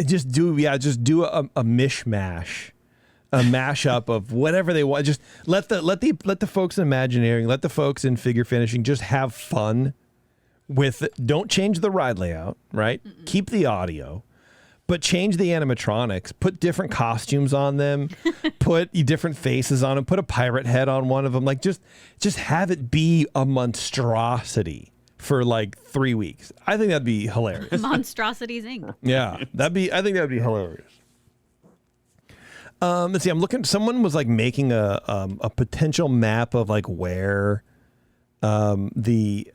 Speaker 2: just do a mishmash, a mashup of whatever they want. Just let the folks in Imagineering, let the folks in figure finishing just have fun with it. Don't change the ride layout, right? Mm-mm. Keep the audio, but change the animatronics. Put different costumes on them. Put different faces on them. Put a pirate head on one of them. Like just have it be a monstrosity for like 3 weeks. I think that'd be hilarious.
Speaker 4: Monstrosities Inc.
Speaker 2: Yeah, I think that'd be hilarious. Let's see. I'm looking. Someone was like making a potential map of like where the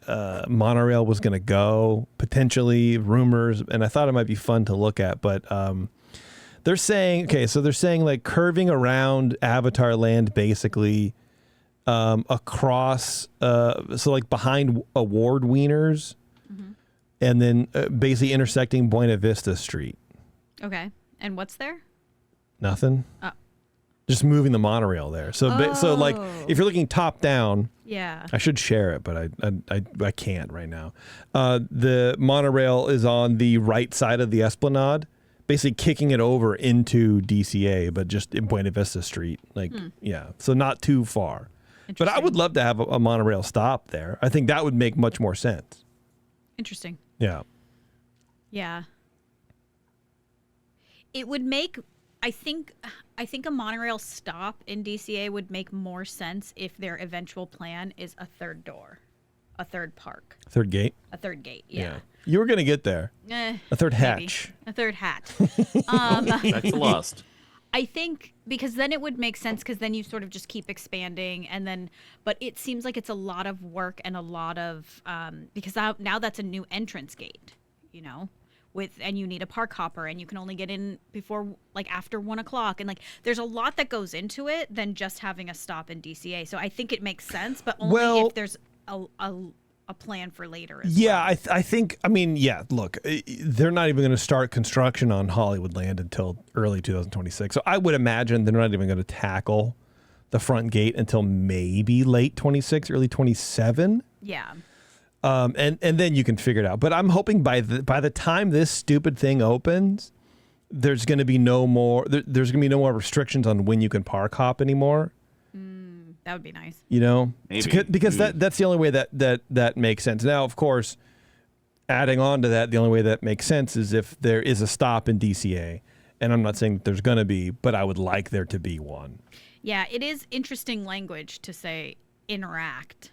Speaker 2: monorail was going to go, potentially rumors, and I thought it might be fun to look at. But they're saying like curving around Avatar Land, basically across, so like behind Award Wieners, and then basically intersecting Buena Vista Street.
Speaker 4: Okay, and what's there?
Speaker 2: Nothing. Just moving the monorail there. So like if you're looking top down,
Speaker 4: yeah,
Speaker 2: I should share it, but I can't right now. The monorail is on the right side of the Esplanade, basically kicking it over into DCA, but just in Buena Vista Street. Like, yeah, so not too far. But I would love to have a monorail stop there. I think that would make much more sense.
Speaker 4: Interesting.
Speaker 2: Yeah.
Speaker 4: Yeah. It would make, I think a monorail stop in DCA would make more sense if their eventual plan is a third door, a third park.
Speaker 2: Third gate?
Speaker 4: A third gate, yeah.
Speaker 2: You were going to get there. A third hatch.
Speaker 4: Maybe. A third hat.
Speaker 3: That's lost.
Speaker 4: I think because then it would make sense because then you sort of just keep expanding and then, but it seems like it's a lot of work and a lot of, because now that's a new entrance gate, you know? And you need a park hopper and you can only get in before like after 1 o'clock and like there's a lot that goes into it than just having a stop in DCA. So I think it makes sense, but only if there's a plan for later as well.
Speaker 2: I think look, they're not even going to start construction on Hollywoodland until early 2026. So I would imagine they're not even going to tackle the front gate until maybe late 26, early 27.
Speaker 4: Yeah.
Speaker 2: And then you can figure it out. But I'm hoping by the time this stupid thing opens, there's going to be no more. There's going to be no more restrictions on when you can park hop anymore.
Speaker 4: That would be nice.
Speaker 2: You know,
Speaker 3: maybe.
Speaker 2: Because that's the only way that makes sense. Now, of course, adding on to that, the only way that makes sense is if there is a stop in DCA. And I'm not saying that there's going to be, but I would like there to be one.
Speaker 4: Yeah, it is interesting language to say interact.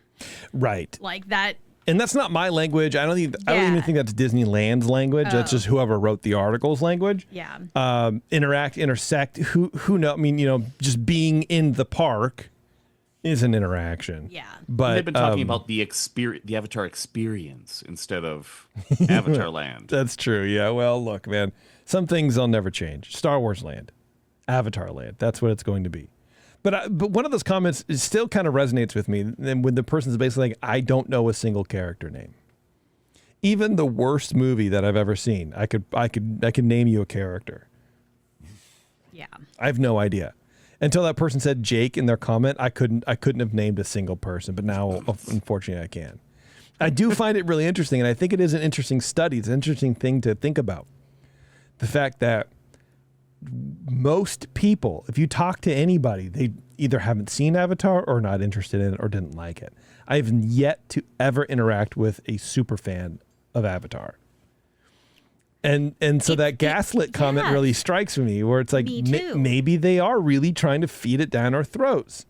Speaker 2: Right.
Speaker 4: Like that.
Speaker 2: And that's not my language. I don't even think that's Disneyland's language. That's just whoever wrote the article's language.
Speaker 4: Yeah.
Speaker 2: Interact, intersect. Who know? I mean, you know, just being in the park is an interaction.
Speaker 4: Yeah.
Speaker 2: But
Speaker 3: they've been talking about the Avatar experience instead of Avatar Land.
Speaker 2: That's true. Yeah. Well, look, man. Some things I'll never change. Star Wars Land, Avatar Land. That's what it's going to be. But one of those comments still kind of resonates with me. And when the person's basically like, I don't know a single character name. Even the worst movie that I've ever seen, I could name you a character.
Speaker 4: Yeah.
Speaker 2: I have no idea. Until that person said Jake in their comment, I couldn't have named a single person. But now, unfortunately, I can. I do find it really interesting, and I think it is an interesting study. It's an interesting thing to think about. The fact that most people, if you talk to anybody, they either haven't seen Avatar or not interested in it or didn't like it. I've yet to ever interact with a super fan of Avatar. And so that gaslit comment really strikes me, where it's like maybe they are really trying to feed it down our throats.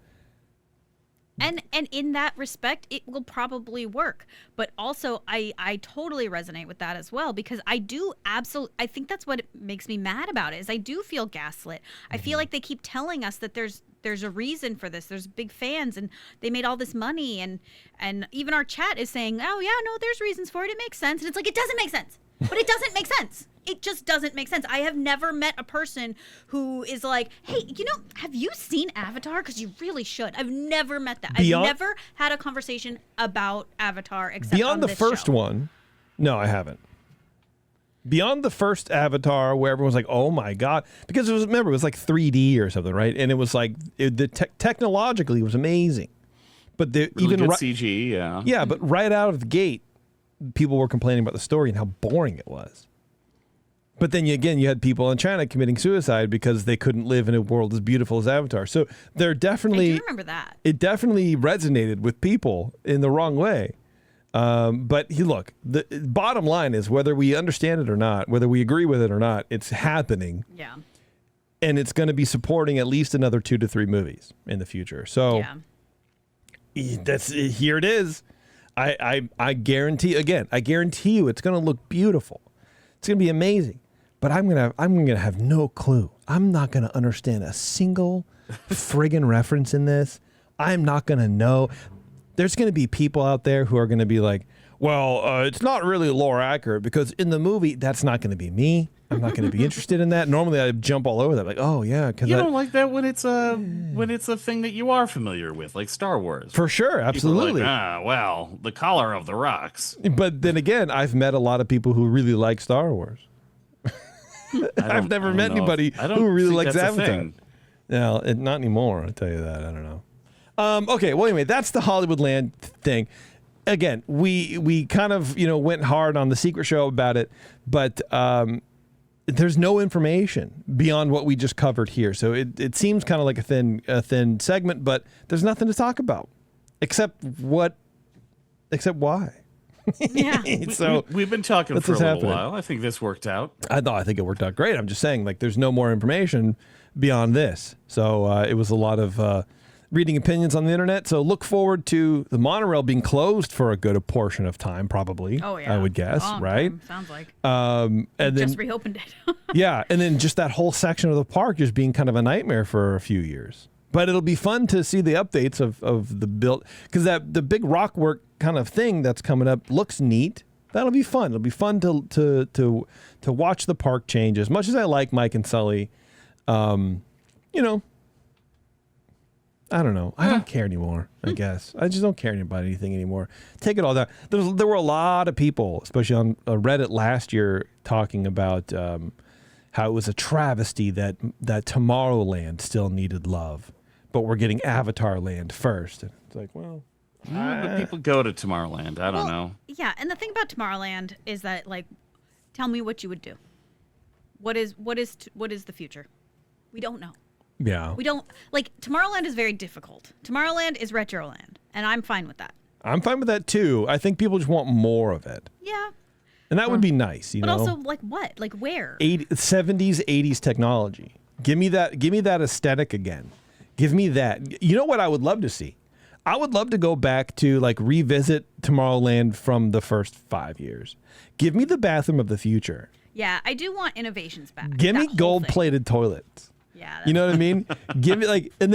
Speaker 4: And in that respect, it will probably work. But also, I totally resonate with that as well, because I do I think that's what makes me mad about it, is I do feel gaslit. I feel like they keep telling us that there's a reason for this. There's big fans and they made all this money. And even our chat is saying, oh, yeah, no, there's reasons for it. It makes sense. And it's like, it doesn't make sense. But it doesn't make sense. It just doesn't make sense. I have never met a person who is like, hey, have you seen Avatar? Because you really should. I've never met that. I've never had a conversation about Avatar except
Speaker 2: beyond
Speaker 4: on
Speaker 2: the
Speaker 4: this
Speaker 2: first
Speaker 4: show.
Speaker 2: one. No, I haven't. Beyond the first Avatar, where everyone was like, "Oh my god," because it was like 3D or something, right? And it was like technologically it was amazing, but
Speaker 3: Really good CG, yeah.
Speaker 2: Yeah, but right out of the gate, people were complaining about the story and how boring it was. But then you had people in China committing suicide because they couldn't live in a world as beautiful as Avatar. So they're definitely.
Speaker 4: I do remember that.
Speaker 2: It definitely resonated with people in the wrong way. But look, the bottom line is whether we understand it or not, whether we agree with it or not, it's happening.
Speaker 4: Yeah.
Speaker 2: And it's going to be supporting at least another 2 to 3 movies in the future. So here it is. I guarantee you it's going to look beautiful. It's going to be amazing. But I'm gonna have no clue. I'm not gonna understand a single friggin' reference in this. I'm not gonna know. There's gonna be people out there who are gonna be like, well, it's not really lore accurate because in the movie, that's not gonna be me. I'm not gonna be interested in that. Normally, I jump all over that, like, oh yeah, because
Speaker 3: you don't like that when it's a thing that you are familiar with, like Star Wars.
Speaker 2: For sure, absolutely.
Speaker 3: People are like, well, the color of the rocks.
Speaker 2: But then again, I've met a lot of people who really like Star Wars. I've never met anybody who really likes Avatar. No, not anymore. I'll tell you that. I don't know. Okay. Well, anyway, that's the Hollywoodland thing. Again, we kind of went hard on the secret show about it, but there's no information beyond what we just covered here. So it seems kind of like a thin segment, but there's nothing to talk about except why.
Speaker 4: Yeah.
Speaker 3: So we've been talking for a little while. I think this worked out.
Speaker 2: I think it worked out great. I'm just saying, like, there's no more information beyond this. So it was a lot of reading opinions on the internet. So look forward to the monorail being closed for a good portion of time, probably. Oh yeah, I would guess, right?
Speaker 4: Sounds like.
Speaker 2: And then
Speaker 4: just reopened it.
Speaker 2: Yeah, and then just that whole section of the park just being kind of a nightmare for a few years. But it'll be fun to see the updates of the build, because the big rock work kind of thing that's coming up looks neat. That'll be fun. It'll be fun to watch the park change. As much as I like Mike and Sully, I don't know. I don't care anymore, I guess. I just don't care about anything anymore. Take it all down. There were a lot of people, especially on Reddit last year, talking about how it was a travesty that Tomorrowland still needed love, but we're getting Avatar Land first. And it's like, well...
Speaker 3: but people go to Tomorrowland. I don't know.
Speaker 4: Yeah, and the thing about Tomorrowland is that, like, tell me what you would do. What is the future? We don't know.
Speaker 2: Yeah.
Speaker 4: We don't, like, Tomorrowland is very difficult. Tomorrowland is Retroland, and I'm fine with that.
Speaker 2: I'm fine with that too. I think people just want more of it.
Speaker 4: Yeah.
Speaker 2: And that would be nice,
Speaker 4: But also, like, what? Like, where?
Speaker 2: 70s, 80s technology. Give me that aesthetic again. Give me that. You know what I would love to see? I would love to go back to, like, revisit Tomorrowland from the first 5 years. Give me the bathroom of the future.
Speaker 4: Yeah, I do want innovations back.
Speaker 2: Give me gold-plated toilets.
Speaker 4: Yeah.
Speaker 2: You know what I mean? Give me, like, and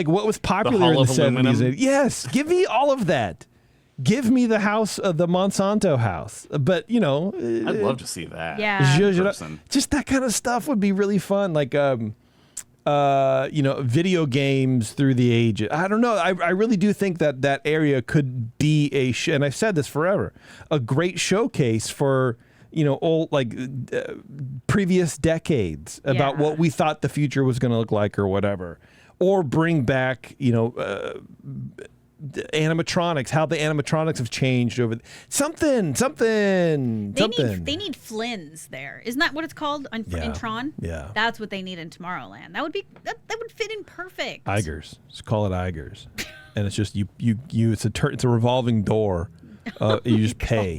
Speaker 2: what was popular in the 70s. Yes, give me all of that. Give me the house, the Monsanto house. But,
Speaker 3: I'd love to see that.
Speaker 4: Yeah.
Speaker 2: Just that kind of stuff would be really fun. Like, video games through the ages. I don't know. I really do think that area could be and I've said this forever, a great showcase for, old, previous decades about what we thought the future was going to look like or whatever. Or bring back, animatronics, how the animatronics have changed over something.
Speaker 4: They need Flynn's there. Isn't that what it's called in Tron?
Speaker 2: Yeah.
Speaker 4: That's what they need in Tomorrowland. That would fit in perfect.
Speaker 2: Eigers. Just call it Eigers. And it's just it's a revolving door. You just pay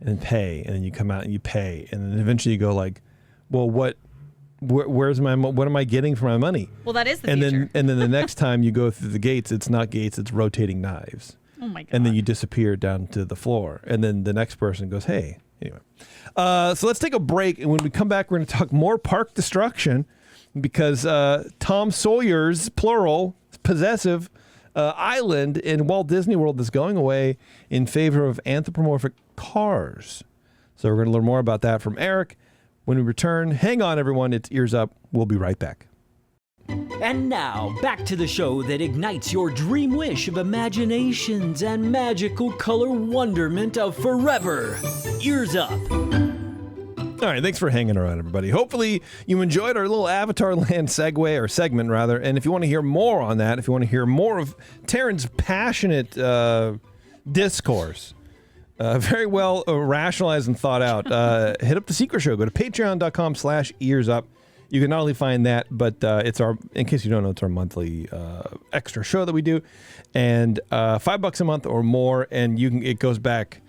Speaker 2: and pay, and then you come out and you pay, and then eventually you go like, well, where's what am I getting for my money?
Speaker 4: Well, that is the future.
Speaker 2: And then the next time you go through the gates, it's not gates, it's rotating knives.
Speaker 4: Oh my God.
Speaker 2: And then you disappear down to the floor. And then the next person goes, hey. Anyway. So let's take a break. And when we come back, we're going to talk more park destruction because Tom Sawyer's, plural, possessive, island in Walt Disney World is going away in favor of anthropomorphic cars. So we're going to learn more about that from Eric. When we return, hang on, everyone. It's Ears Up. We'll be right back.
Speaker 5: And now, back to the show that ignites your dream wish of imaginations and magical color wonderment of forever. Ears Up.
Speaker 2: All right, thanks for hanging around, everybody. Hopefully you enjoyed our little Avatar Land segment, rather. And if you want to hear more on that, if you want to hear more of Taryn's passionate discourse, very well rationalized and thought out, hit up The Secret Show. Go to patreon.com/EarzUp. You can not only find that, but it's our, in case you don't know, it's our monthly extra show that we do. And $5 a month or more, and it goes back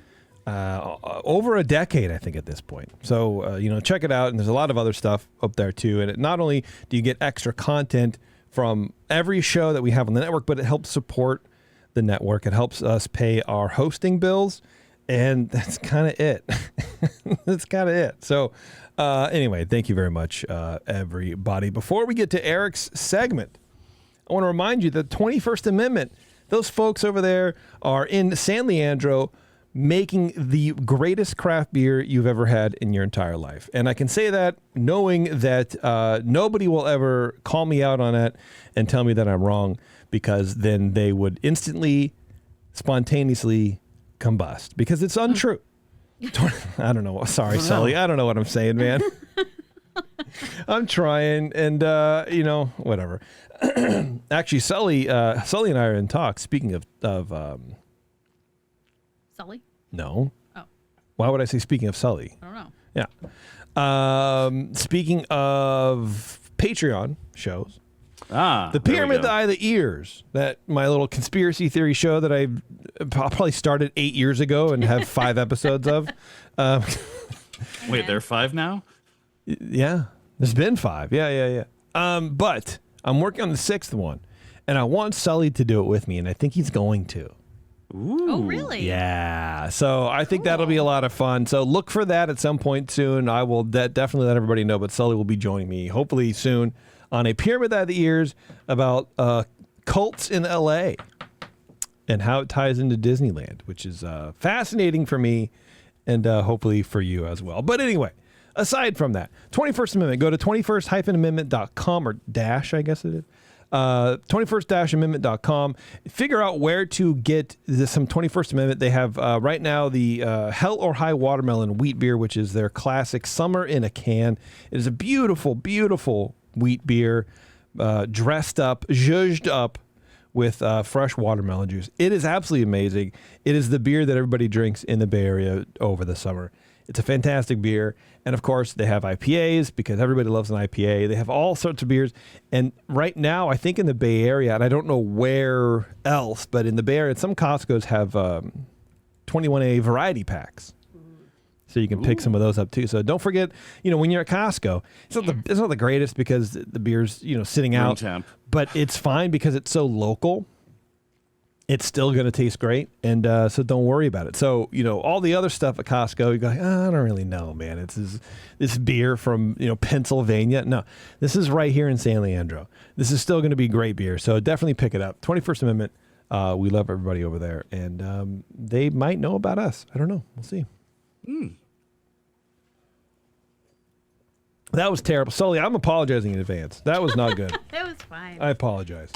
Speaker 2: over a decade, I think, at this point. So, check it out. And there's a lot of other stuff up there, too. And not only do you get extra content from every show that we have on the network, but it helps support the network. It helps us pay our hosting bills. And that's kind of it. That's kind of it. So, anyway, thank you very much, everybody. Before we get to Eric's segment, I want to remind you that the 21st Amendment, those folks over there are in San Leandro making the greatest craft beer you've ever had in your entire life. And I can say that knowing that nobody will ever call me out on it and tell me that I'm wrong, because then they would instantly, spontaneously combust, because it's untrue. I don't know. Sorry, Sully. I don't know what I'm saying, man. I'm trying, and whatever. Actually, Sully and I are in talks. Speaking of
Speaker 4: Sully?
Speaker 2: No.
Speaker 4: Oh.
Speaker 2: Why would I say speaking of Sully?
Speaker 4: I don't know.
Speaker 2: Yeah. Speaking of Patreon shows. The Pyramid Eye of the Ears, that my little conspiracy theory show that I'll probably started 8 years ago and have 5 episodes of.
Speaker 3: Wait, there are 5 now?
Speaker 2: Yeah, there's been 5. Yeah. But I'm working on the 6th one, and I want Sully to do it with me, and I think he's going to.
Speaker 3: Ooh.
Speaker 4: Oh, really?
Speaker 2: Yeah. So I think that'll be a lot of fun. So look for that at some point soon. I will definitely let everybody know, but Sully will be joining me hopefully soon on a Pyramid Eye of the Ears about cults in LA and how it ties into Disneyland, which is fascinating for me and hopefully for you as well. But anyway, aside from that, 21st Amendment, go to 21st-amendment.com, or dash, I guess it is. 21st-amendment.com. Figure out where to get some 21st Amendment. They have right now the Hell or High Watermelon wheat beer, which is their classic summer in a can. It is a beautiful, beautiful wheat beer, dressed up, zhuzhed up with fresh watermelon juice. It is absolutely amazing. It is the beer that everybody drinks in the Bay Area over the summer. It's a fantastic beer. And of course, they have IPAs because everybody loves an IPA. They have all sorts of beers. And right now, I think in the Bay Area, and I don't know where else, but in the Bay Area, some Costco's have 21A variety packs. So you can pick some of those up too. So don't forget, when you're at Costco, it's not the greatest because the beer's, sitting
Speaker 3: Room
Speaker 2: out.
Speaker 3: temp.
Speaker 2: But it's fine because it's so local. It's still going to taste great, and so don't worry about it. So, all the other stuff at Costco, you go, I don't really know, man. It's this beer from, Pennsylvania. No, this is right here in San Leandro. This is still going to be great beer, so definitely pick it up. 21st Amendment, we love everybody over there, and they might know about us. I don't know. We'll see. That was terrible. Sully, I'm apologizing in advance. That was not good.
Speaker 4: That was fine.
Speaker 2: I apologize.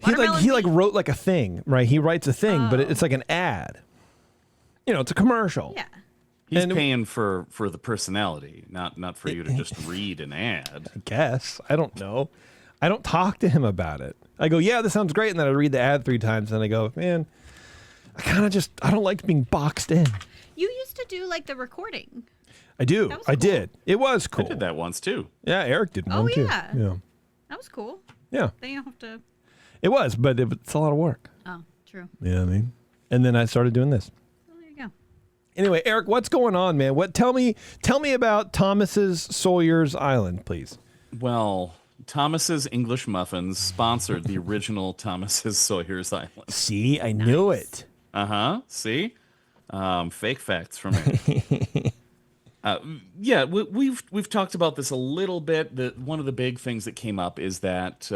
Speaker 4: Watermelon
Speaker 2: He wrote like a thing, right? He writes a thing, but it's like an ad. It's a commercial.
Speaker 4: Yeah.
Speaker 3: He's paying for the personality, not for you to just read an ad.
Speaker 2: I guess. I don't know. I don't talk to him about it. I go, yeah, this sounds great. And then I read the ad 3 times and I go, man, I don't like being boxed in.
Speaker 4: You used to do like the recording.
Speaker 2: I do.
Speaker 4: That was
Speaker 2: I
Speaker 4: cool.
Speaker 2: did. It was cool.
Speaker 3: I did that once too.
Speaker 2: Yeah, Eric did one too.
Speaker 4: Yeah.
Speaker 2: Yeah.
Speaker 4: That was cool.
Speaker 2: Yeah.
Speaker 4: Then you don't have to.
Speaker 2: It was, but it's a lot of work.
Speaker 4: Oh, true.
Speaker 2: You know what I mean? And then I started doing this.
Speaker 4: Well, there you go.
Speaker 2: Anyway, Eric, what's going on, man? Tell me about Thomas's Sawyer's Island, please.
Speaker 3: Well, Thomas's English Muffins sponsored the original Thomas's Sawyer's Island.
Speaker 2: See, I knew it.
Speaker 3: See? Fake facts from me. Yeah, we've talked about this a little bit. One of the big things that came up is that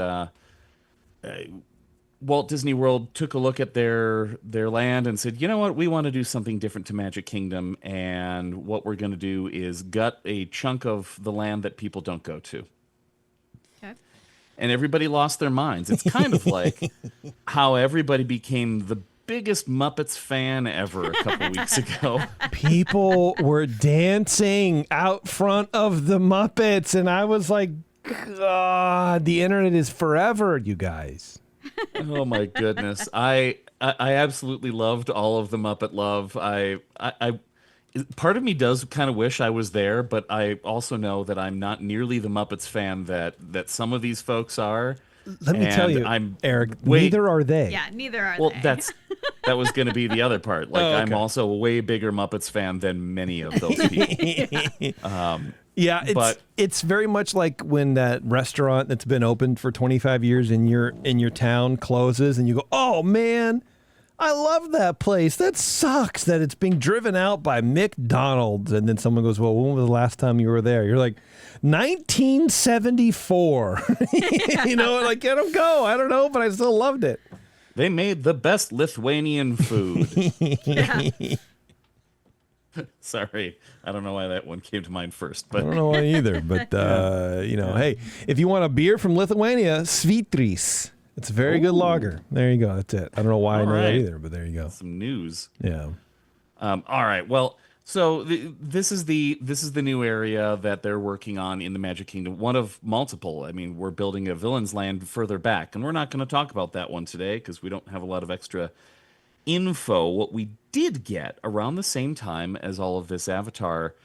Speaker 3: Walt Disney World took a look at their land and said, you know what, we want to do something different to Magic Kingdom, and what we're going to do is gut a chunk of the land that people don't go to.
Speaker 4: Okay.
Speaker 3: And everybody lost their minds. It's kind of like how everybody became the biggest Muppets fan ever a couple weeks ago.
Speaker 2: People were dancing out front of the Muppets, and I was like, God, the internet is forever, you guys.
Speaker 3: Oh my goodness. I absolutely loved all of the Muppet love. I part of me does kind of wish I was there, but I also know that I'm not nearly the Muppets fan that some of these folks are.
Speaker 2: Let me tell you, Eric, neither are they.
Speaker 4: Yeah, neither are
Speaker 3: Well,
Speaker 4: they.
Speaker 3: that was going to be the other part. Like, I'm also a way bigger Muppets fan than many of those people.
Speaker 2: Yeah, it's very much like when that restaurant that's been open for 25 years in your town closes, and you go, "Oh man, I love that place. That sucks that it's being driven out by McDonald's." And then someone goes, "Well, when was the last time you were there?" You're like, 1974. You know, like, I don't go. I don't know, but I still loved it.
Speaker 3: They made the best Lithuanian food. Sorry, I don't know why that one came to mind first, but
Speaker 2: I don't know why either. But hey, if you want a beer from Lithuania, Svitris. It's a very good lager. There you go. That's it. I don't know why I know that either, but there you go.
Speaker 3: Some news.
Speaker 2: Yeah.
Speaker 3: All right. Well, so this is the new area that they're working on in the Magic Kingdom. One of multiple. I mean, we're building a Villains Land further back, and we're not going to talk about that one today because we don't have a lot of extra info. What we did get around the same time as all of this Avatar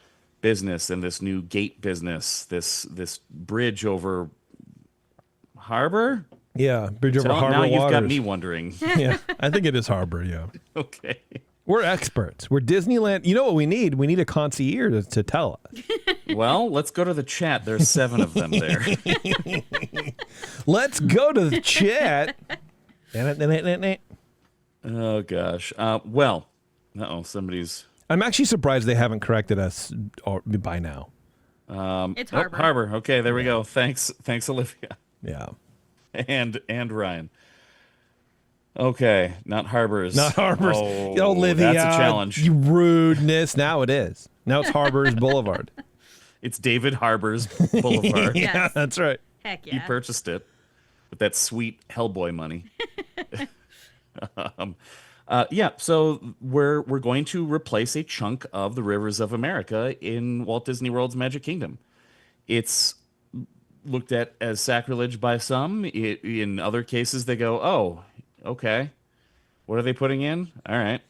Speaker 3: business and this new gate business, this bridge over harbor.
Speaker 2: Yeah, bridge over harbor
Speaker 3: now
Speaker 2: waters.
Speaker 3: You've got me wondering.
Speaker 2: Yeah, I think it is harbor, yeah.
Speaker 3: Okay.
Speaker 2: We're experts. We're Disneyland. You know what we need? We need a concierge to tell us.
Speaker 3: Well, let's go to the chat. There's 7 of them there.
Speaker 2: Let's go to the chat.
Speaker 3: Oh, gosh. Somebody's...
Speaker 2: I'm actually surprised they haven't corrected us by now.
Speaker 4: It's harbor.
Speaker 3: Harbor. Okay, there we go. Thanks, Olivia.
Speaker 2: Yeah.
Speaker 3: And Ryan. Okay, not harbors.
Speaker 2: Not harbors.
Speaker 3: Oh,
Speaker 2: Olivia,
Speaker 3: that's a challenge.
Speaker 2: You rudeness. Now it is. Now it's Harbors Boulevard.
Speaker 3: It's David Harbour's Boulevard.
Speaker 2: Yeah,
Speaker 4: Yes.
Speaker 2: that's right.
Speaker 4: Heck
Speaker 3: He
Speaker 4: yeah.
Speaker 3: purchased it with that sweet Hellboy money. So we're going to replace a chunk of the rivers of America in Walt Disney World's Magic Kingdom. It's looked at as sacrilege by some. In other cases, they go, "Oh, okay, what are they putting in? All right."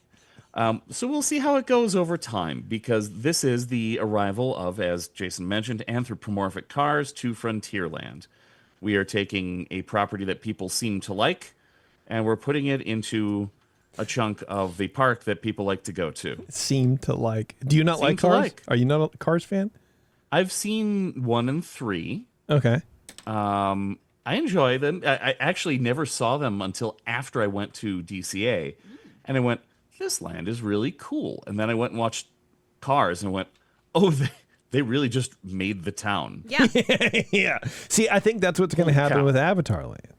Speaker 3: So we'll see how it goes over time, because this is the arrival of, as Jason mentioned, anthropomorphic cars to Frontierland. We are taking a property that people seem to like, and we're putting it into a chunk of the park that people like to go to.
Speaker 2: Seem to like. Do you not
Speaker 3: Seem
Speaker 2: like
Speaker 3: to
Speaker 2: Cars?
Speaker 3: like.
Speaker 2: Are you not a Cars fan?
Speaker 3: I've seen 1 and 3.
Speaker 2: Okay.
Speaker 3: I enjoy them. I actually never saw them until after I went to DCA, and I went, "This land is really cool." And then I went and watched Cars and went, "Oh, they really just made the town."
Speaker 4: Yeah.
Speaker 2: Yeah. See, I think that's what's going to happen
Speaker 3: cow.
Speaker 2: with Avatar Land.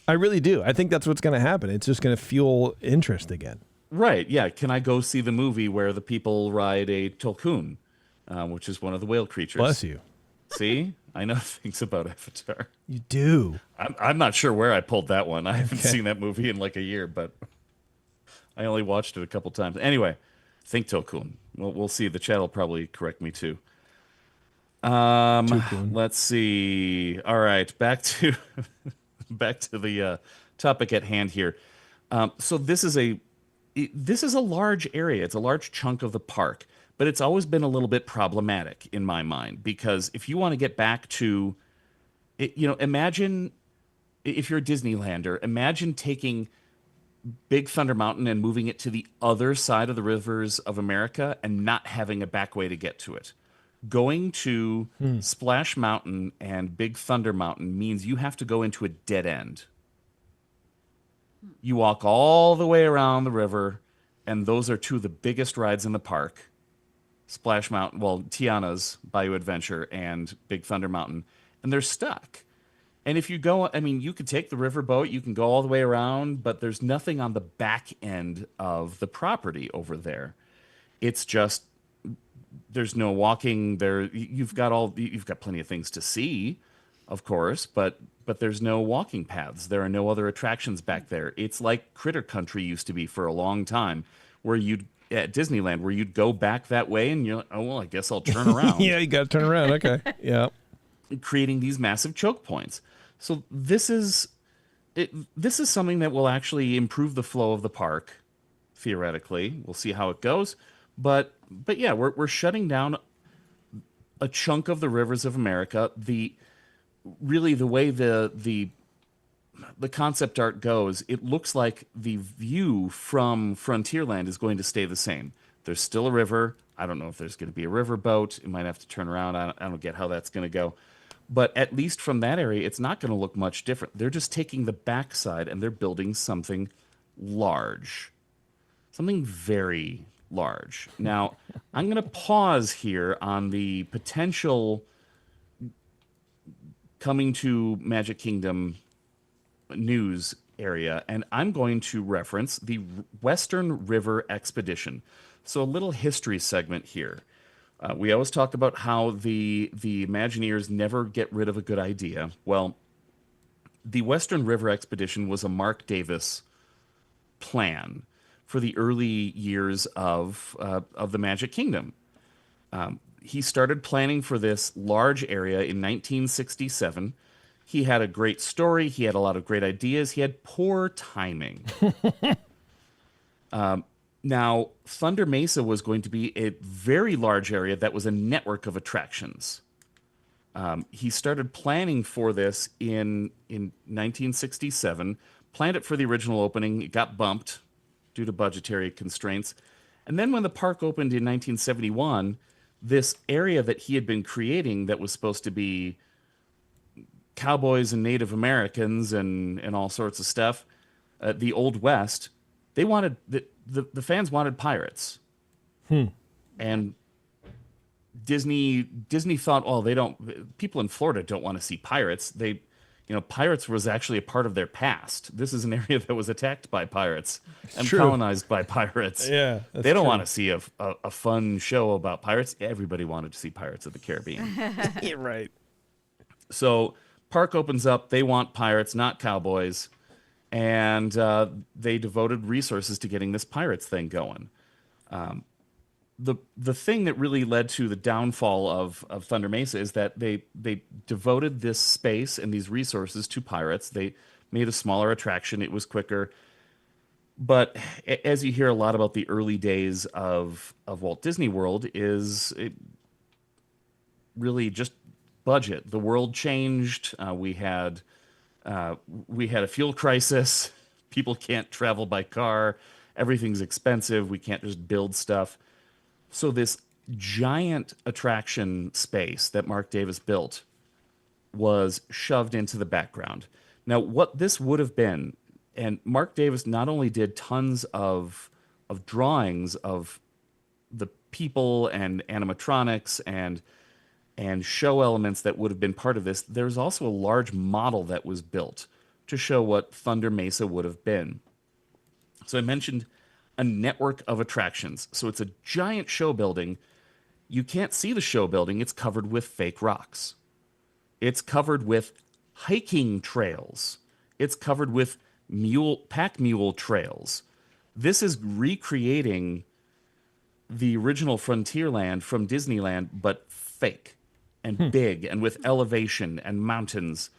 Speaker 2: I really do. I think that's what's going to happen. It's just going to fuel interest again.
Speaker 3: Right. Yeah. Can I go see the movie where the people ride a tulkun, which is one of the whale creatures?
Speaker 2: Bless you.
Speaker 3: See? I know things about Avatar.
Speaker 2: You do.
Speaker 3: I'm not sure where I pulled that one. I haven't seen that movie in like a year, but I only watched it a couple times. Anyway, think tulkun. We'll see. The chat will probably correct me too. Let's see. All right, back to the topic at hand here. So this is a large area. It's a large chunk of the park, but it's always been a little bit problematic in my mind, because if you want to get back to it, imagine if you're a Disneylander, imagine taking Big Thunder Mountain and moving it to the other side of the rivers of America and not having a back way to get to it. Going to Splash Mountain and Big Thunder Mountain means you have to go into a dead end. You walk all the way around the river, and those are 2 of the biggest rides in the park. Splash Mountain, Tiana's Bayou Adventure and Big Thunder Mountain, and they're stuck. And if you go, you could take the riverboat, you can go all the way around, but there's nothing on the back end of the property over there. It's just, there's no walking there. You've got plenty of things to see of course, but there's no walking paths. There are no other attractions back there. It's like Critter Country used to be for a long time, where you'd at Disneyland, where you'd go back that way and you're like, oh, well, I guess I'll turn around.
Speaker 2: Yeah, you got to turn around. Okay. Yeah.
Speaker 3: Creating these massive choke points. So this is something that will actually improve the flow of the park, theoretically. We'll see how it goes. But yeah, we're shutting down a chunk of the rivers of America. Really the way the concept art goes, it looks like the view from Frontierland is going to stay the same. There's still a river. I don't know if there's going to be a river boat. It might have to turn around. I don't get how that's going to go. But at least from that area, it's not going to look much different. They're just taking the backside and they're building something large. Something very large. Now, I'm going to pause here on the potential coming to Magic Kingdom news area, and I'm going to reference the Western River Expedition. So a little history segment here. We always talk about how the Imagineers never get rid of a good idea. Well, the Western River Expedition was a Mark Davis plan for the early years of the Magic Kingdom. He started planning for this large area in 1967. He had a great story. He had a lot of great ideas. He had poor timing. Now, Thunder Mesa was going to be a very large area that was a network of attractions. He started planning for this in 1967, planned it for the original opening. It got bumped due to budgetary constraints. And then when the park opened in 1971, this area that he had been creating that was supposed to be cowboys and Native Americans and all sorts of stuff, the Old West, they wanted the fans wanted pirates. And Disney thought, oh, people in Florida don't want to see pirates. Pirates was actually a part of their past. This is an area that was attacked by pirates and colonized by pirates.
Speaker 2: Yeah,
Speaker 3: they don't want to see a fun show about pirates. Everybody wanted to see Pirates of the Caribbean.
Speaker 2: Yeah, right.
Speaker 3: So park opens up. They want pirates, not cowboys. And they devoted resources to getting this pirates thing going. The thing that really led to the downfall of Thunder Mesa is that they devoted this space and these resources to pirates. They made a smaller attraction. It was quicker. But as you hear a lot about the early days of Walt Disney World, is it really just budget. The world changed. We had a fuel crisis. People can't travel by car. Everything's expensive. We can't just build stuff. So this giant attraction space that Mark Davis built was shoved into the background. Now, what this would have been, and Mark Davis not only did tons of drawings of the people and animatronics and show elements that would have been part of this, there's also a large model that was built to show what Thunder Mesa would have been. So I mentioned a network of attractions. So it's a giant show building. You can't see the show building. It's covered with fake rocks. It's covered with hiking trails. It's covered with pack mule trails. This is recreating the original Frontierland from Disneyland, but fake and big and with elevation and mountains.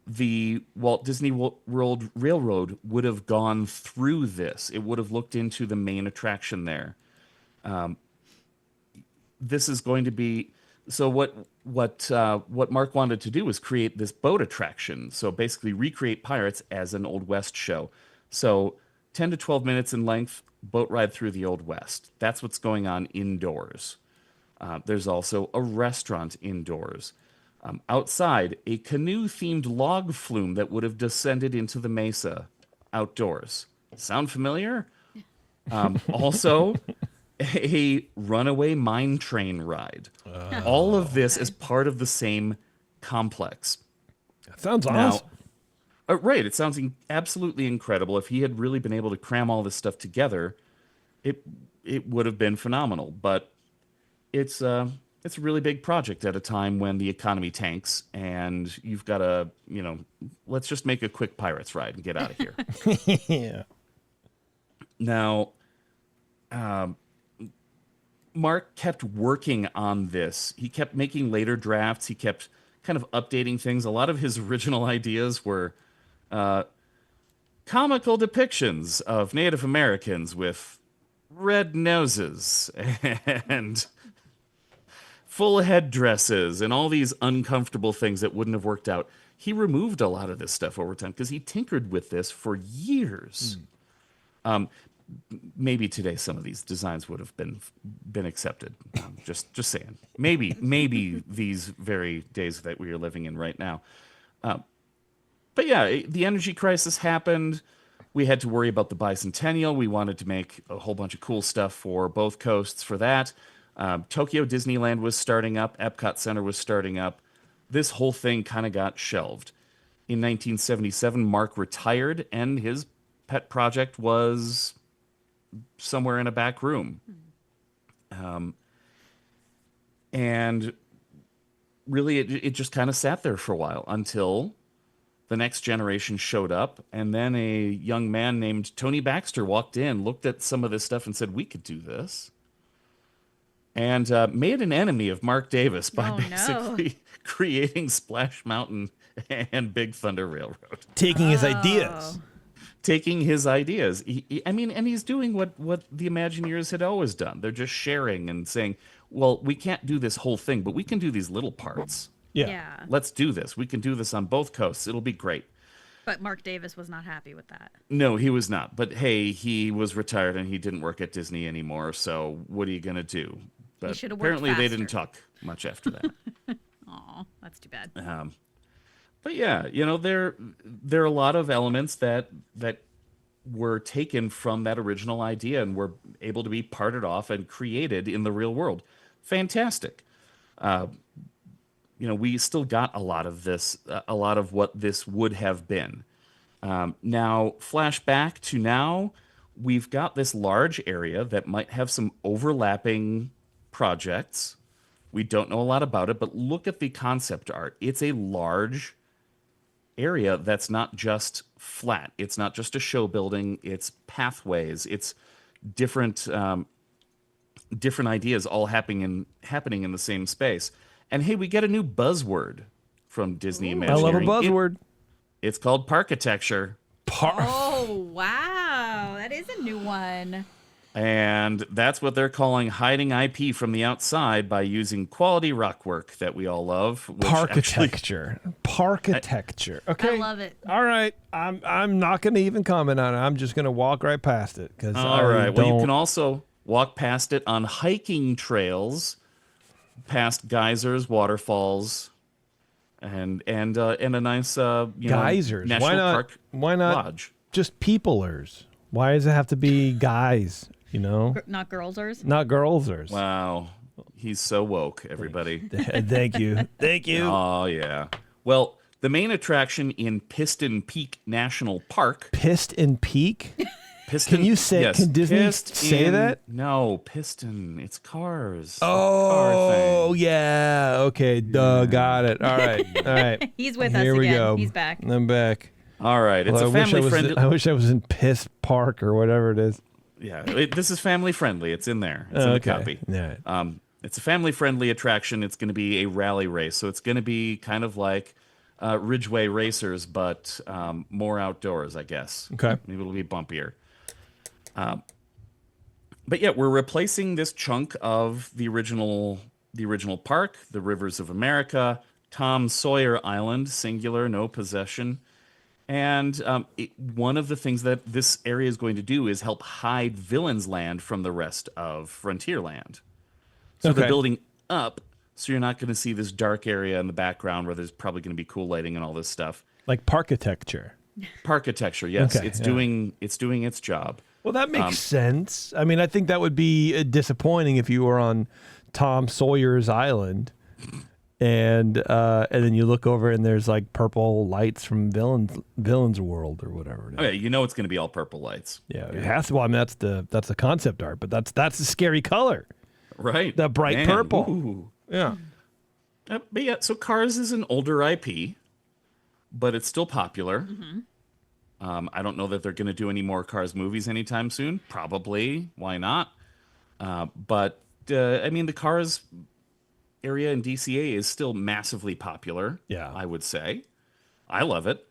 Speaker 3: The Walt Disney World Railroad would have gone through this. It would have looked into the main attraction there. This is going to be so. What Mark wanted to do was create this boat attraction. So basically, recreate Pirates as an Old West show. So 10 to 12 minutes in length, boat ride through the Old West. That's what's going on indoors. There's also a restaurant indoors. Outside, a canoe-themed log flume that would have descended into the mesa outdoors. Sound familiar? Also, a runaway mine train ride. All of this is part of the same complex.
Speaker 2: That sounds awesome.
Speaker 3: Right, it sounds absolutely incredible. If he had really been able to cram all this stuff together, it would have been phenomenal. But it's it's a really big project at a time when the economy tanks and you've got to, let's just make a quick Pirates ride and get out of here.
Speaker 2: Yeah.
Speaker 3: Now, Mark kept working on this. He kept making later drafts. He kept kind of updating things. A lot of his original ideas were comical depictions of Native Americans with red noses and full headdresses and all these uncomfortable things that wouldn't have worked out. He removed a lot of this stuff over time because he tinkered with this for years. Maybe today some of these designs would have been accepted. Just saying. Maybe these very days that we are living in right now. But yeah, the energy crisis happened. We had to worry about the bicentennial. We wanted to make a whole bunch of cool stuff for both coasts for that. Tokyo Disneyland was starting up. Epcot Center was starting up. This whole thing kind of got shelved. In 1977, Mark retired, and his pet project was somewhere in a back room. And really, it just kind of sat there for a while until the next generation showed up. And then a young man named Tony Baxter walked in, looked at some of this stuff and said, we could do this. And made an enemy of Mark Davis by basically creating Splash Mountain and Big Thunder Railroad.
Speaker 2: Taking his ideas.
Speaker 3: Taking his ideas. And he's doing what the Imagineers had always done. They're just sharing and saying, well, we can't do this whole thing, but we can do these little parts.
Speaker 2: Yeah.
Speaker 3: Let's do this. We can do this on both coasts. It'll be great.
Speaker 4: But Mark Davis was not happy with that.
Speaker 3: No, he was not. But hey, he was retired and he didn't work at Disney anymore. So what are you going to do? But apparently they didn't talk much after that.
Speaker 4: Aw, that's too bad.
Speaker 3: But yeah, there are a lot of elements that were taken from that original idea and were able to be parted off and created in the real world. Fantastic. We still got a lot of this, a lot of what this would have been. Now, flashback to now, we've got this large area that might have some overlapping projects. We don't know a lot about it, but look at the concept art. It's a large area that's not just flat. It's not just a show building. It's pathways. It's different ideas all happening in the same space. And hey, we get a new buzzword from Disney Imagineering.
Speaker 2: I love a buzzword.
Speaker 3: It's called parkitecture.
Speaker 4: Oh, wow. That is a new one.
Speaker 3: And that's what they're calling hiding IP from the outside by using quality rock work that we all love.
Speaker 2: Parkitecture. Parkitecture. Okay.
Speaker 4: I love it.
Speaker 2: All right. I'm not going to even comment on it. I'm just going to walk right past it.
Speaker 3: All right. Well, you can also walk past it on hiking trails, past geysers, waterfalls, and a nice
Speaker 2: geysers.
Speaker 3: National Park
Speaker 2: why not
Speaker 3: lodge.
Speaker 2: Just peoplers? Why does it have to be guys?
Speaker 4: Not girlsers.
Speaker 2: Not girlsers.
Speaker 3: Wow, he's so woke, everybody.
Speaker 2: Thank you.
Speaker 3: Oh yeah. Well, the main attraction in Piston Peak National Park.
Speaker 2: Piston Peak.
Speaker 3: Piston.
Speaker 2: Can you say?
Speaker 3: Yes,
Speaker 2: can Disney say that?
Speaker 3: No, piston. It's cars.
Speaker 2: Oh yeah. Okay. Duh. Got it. All right.
Speaker 4: He's with us
Speaker 2: Here we
Speaker 4: again.
Speaker 2: go.
Speaker 4: He's back.
Speaker 2: I'm back.
Speaker 3: All right. It's a family friendly.
Speaker 2: I wish I was in Piss Park or whatever it is.
Speaker 3: Yeah, this is family friendly. It's in there. It's in the copy.
Speaker 2: Yeah.
Speaker 3: It's a family friendly attraction. It's going to be a rally race, so it's going to be kind of like Ridgeway Racers, but more outdoors, I guess.
Speaker 2: Okay.
Speaker 3: Maybe it'll be bumpier. But yeah, we're replacing this chunk of the original park, the Rivers of America, Tom Sawyer Island, singular, no possession. And one of the things that this area is going to do is help hide Villains Land from the rest of Frontierland. So they're building up, so you're not going to see this dark area in the background where there's probably going to be cool lighting and all this stuff.
Speaker 2: Like parkitecture.
Speaker 3: Parkitecture, yes.
Speaker 2: Okay,
Speaker 3: it's doing its job.
Speaker 2: Well, that makes sense. I mean, I think that would be disappointing if you were on Tom Sawyer's Island. And then you look over and there's like purple lights from Villains World or whatever it is.
Speaker 3: Oh yeah, it's going to be all purple lights.
Speaker 2: Yeah, it has to. Well, I mean, that's the concept art, but that's the scary color,
Speaker 3: right?
Speaker 2: the bright purple.
Speaker 3: Ooh.
Speaker 2: Yeah.
Speaker 3: But yeah, so Cars is an older IP, but it's still popular. I don't know that they're going to do any more Cars movies anytime soon. Probably. Why not? But I mean, the Cars area in DCA is still massively popular.
Speaker 2: Yeah.
Speaker 3: I would say. I love it.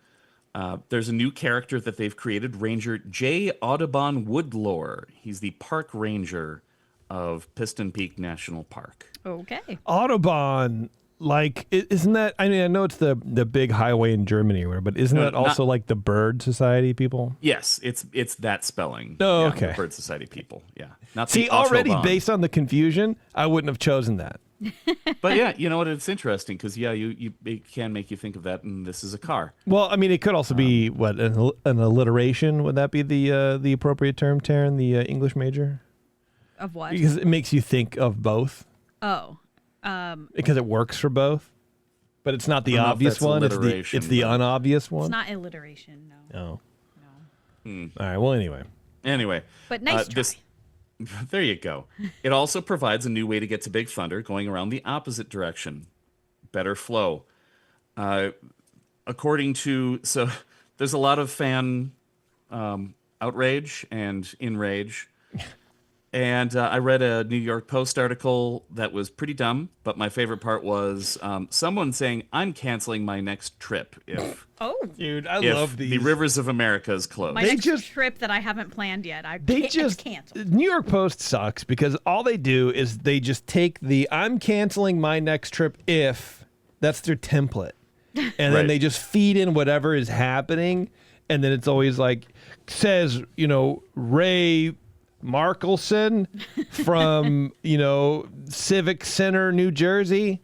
Speaker 3: There's a new character that they've created, Ranger J. Audubon Woodlore. He's the park ranger of Piston Peak National Park.
Speaker 4: Okay.
Speaker 2: Audubon, like, isn't that? I mean, I know it's the big highway in Germany or whatever, but isn't
Speaker 3: No,
Speaker 2: that also like the Bird Society people?
Speaker 3: Yes, it's that spelling.
Speaker 2: Oh,
Speaker 3: Yeah,
Speaker 2: okay.
Speaker 3: the Bird Society people. Yeah. Not
Speaker 2: See,
Speaker 3: the
Speaker 2: already
Speaker 3: Autobahn.
Speaker 2: based on the confusion, I wouldn't have chosen that.
Speaker 3: But yeah, you know what? It's interesting because it can make you think of that, and this is a car.
Speaker 2: Well, I mean, it could also be what an alliteration. Would that be the appropriate term, Taryn, the English major?
Speaker 4: Of what?
Speaker 2: Because it makes you think of both.
Speaker 4: Oh.
Speaker 2: Because it works for both, but it's not the
Speaker 3: I don't know if
Speaker 2: obvious
Speaker 3: that's
Speaker 2: one.
Speaker 3: alliteration,
Speaker 2: It's the
Speaker 3: but-
Speaker 2: unobvious one.
Speaker 4: It's not alliteration, no.
Speaker 2: Oh. All right. Well, anyway.
Speaker 3: Anyway.
Speaker 4: But nice try.
Speaker 3: There you go. It also provides a new way to get to Big Thunder going around the opposite direction. Better flow. According to... So there's a lot of fan outrage and enrage. And I read a New York Post article that was pretty dumb, but my favorite part was someone saying, I'm canceling my next trip if
Speaker 2: Dude, I
Speaker 3: if
Speaker 2: love these.
Speaker 3: the Rivers of America is closed.
Speaker 4: My next trip that I haven't planned yet. It's canceled.
Speaker 2: New York Post sucks because all they do is they just take the I'm canceling my next trip if that's their template. And then
Speaker 3: Right.
Speaker 2: they just feed in whatever is happening. And then it's always like, says, Ray Markelson from, Civic Center, New Jersey.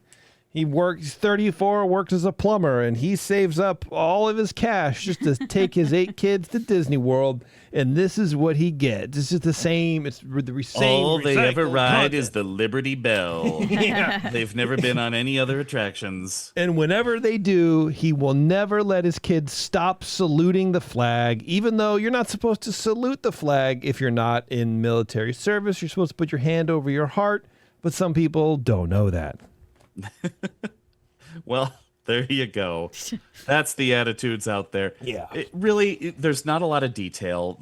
Speaker 2: He's 34, works as a plumber, and he saves up all of his cash just to take his 8 kids to Disney World, and this is what he gets. It's just the same. It's the same.
Speaker 3: All they ever
Speaker 2: recycled
Speaker 3: ride
Speaker 2: content.
Speaker 3: is the Liberty Bell.
Speaker 2: Yeah.
Speaker 3: They've never been on any other attractions.
Speaker 2: And whenever they do, he will never let his kids stop saluting the flag, even though you're not supposed to salute the flag if you're not in military service. You're supposed to put your hand over your heart, but some people don't know that.
Speaker 3: Well, there you go. That's the attitudes out there.
Speaker 2: Yeah.
Speaker 3: There's not a lot of detail.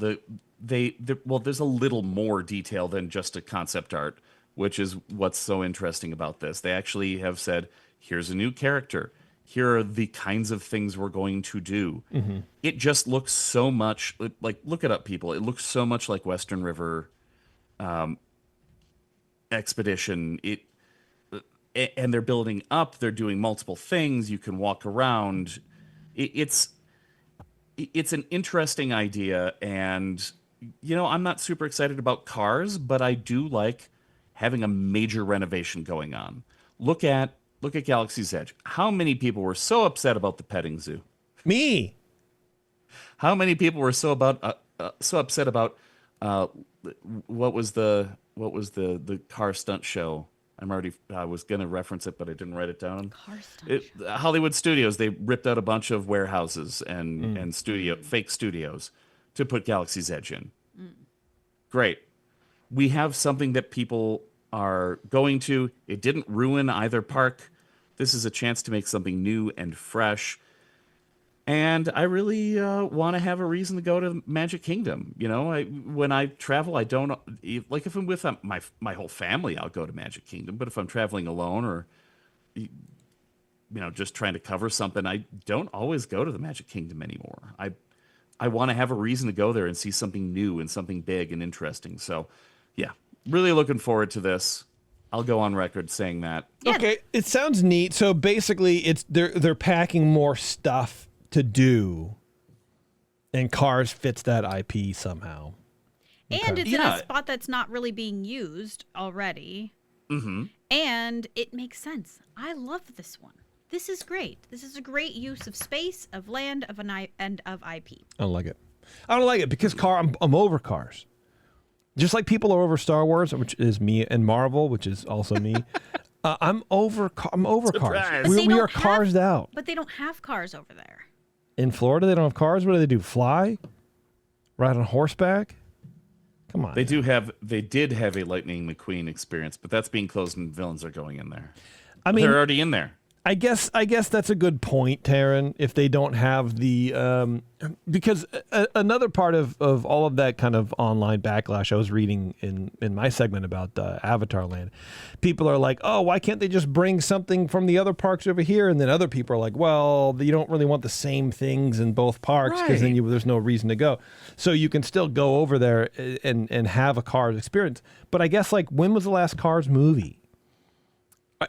Speaker 3: There's a little more detail than just a concept art, which is what's so interesting about this. They actually have said, here's a new character. Here are the kinds of things we're going to do. Mm-hmm. It just looks so much like, look it up, people. It looks so much like Western River Expedition. And they're building up. They're doing multiple things. You can walk around. It's an interesting idea, and I'm not super excited about Cars, but I do like having a major renovation going on. Look at Galaxy's Edge. How many people were so upset about the petting zoo?
Speaker 2: Me.
Speaker 3: How many people were so upset about what was the car stunt show? I was going to reference it, but I didn't write it down. Hollywood Studios, they ripped out a bunch of warehouses and fake studios to put Galaxy's Edge in. Great. We have something that people are going to. It didn't ruin either park. This is a chance to make something new and fresh. And I really want to have a reason to go to Magic Kingdom. When I travel, I don't like if I'm with my whole family, I'll go to Magic Kingdom. But if I'm traveling alone or just trying to cover something, I don't always go to the Magic Kingdom anymore. I want to have a reason to go there and see something new and something big and interesting. So, yeah, really looking forward to this. I'll go on record saying that.
Speaker 4: Yeah.
Speaker 2: Okay, it sounds neat. So basically, they're packing more stuff to do, and Cars fits that IP somehow.
Speaker 4: And it's in a spot that's not really being used already. Mm-hmm. And it makes sense. I love this one. This is great. This is a great use of space, of land, and of IP.
Speaker 2: I don't like it. I don't like it because I'm over Cars. Just like people are over Star Wars, which is me, and Marvel, which is also me. I'm over Cars. We are carsed out.
Speaker 4: But they don't have cars over there.
Speaker 2: In Florida, they don't have cars. What do? Fly? Ride on horseback? Come on.
Speaker 3: They did have a Lightning McQueen experience, but that's being closed and villains are going in there.
Speaker 2: I mean,
Speaker 3: they're already in there.
Speaker 2: I guess that's a good point, Taryn. If they don't have the because another part of all of that kind of online backlash I was reading in my segment about Avatar Land, people are like, oh, why can't they just bring something from the other parks over here? And then other people are like, well, you don't really want the same things in both parks because then there's no reason to go. So you can still go over there and have a Cars experience. But I guess like when was the last Cars movie?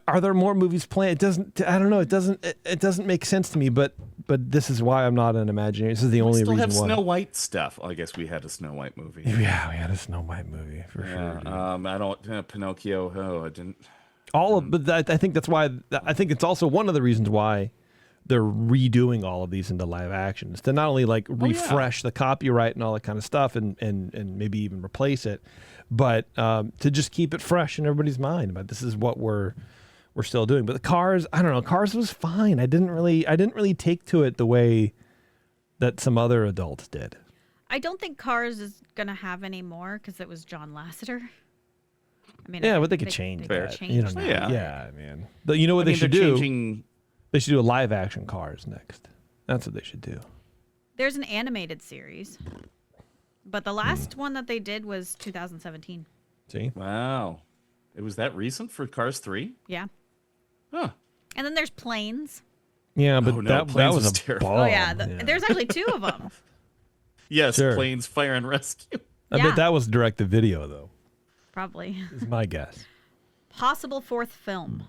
Speaker 2: Are there more movies planned? It doesn't. I don't know. It doesn't make sense to me. But this is why I'm not an Imagineer. This is the only reason why.
Speaker 3: We still have Snow White stuff. I guess we had a Snow White movie.
Speaker 2: Yeah, we had a Snow White movie for sure.
Speaker 3: I don't. Pinocchio. Oh, I didn't.
Speaker 2: But I think that's why. I think it's also one of the reasons why they're redoing all of these into live action. Is to not only like refresh the copyright and all that kind of stuff, and maybe even replace it, but to just keep it fresh in everybody's mind. But this is what we're still doing. But the Cars, I don't know. Cars was fine. I didn't really take to it the way that some other adults did.
Speaker 4: I don't think Cars is gonna have any more because it was John Lasseter. I mean,
Speaker 2: yeah, but they could change that. You don't know. Yeah, man. But you know what they should do? They should do a live action Cars next. That's what they should do.
Speaker 4: There's an animated series, but the last one that they did was 2017.
Speaker 2: See?
Speaker 3: Wow, it was that recent for Cars 3?
Speaker 4: Yeah.
Speaker 3: Huh.
Speaker 4: And then there's Planes.
Speaker 2: Yeah, but that was a
Speaker 3: terrible.
Speaker 2: bomb.
Speaker 4: Oh yeah, there's actually 2 of them.
Speaker 3: Yes,
Speaker 2: sure.
Speaker 3: Planes, Fire and Rescue.
Speaker 2: I bet that was direct to video though.
Speaker 4: Probably.
Speaker 2: Is my guess.
Speaker 4: Possible 4th film.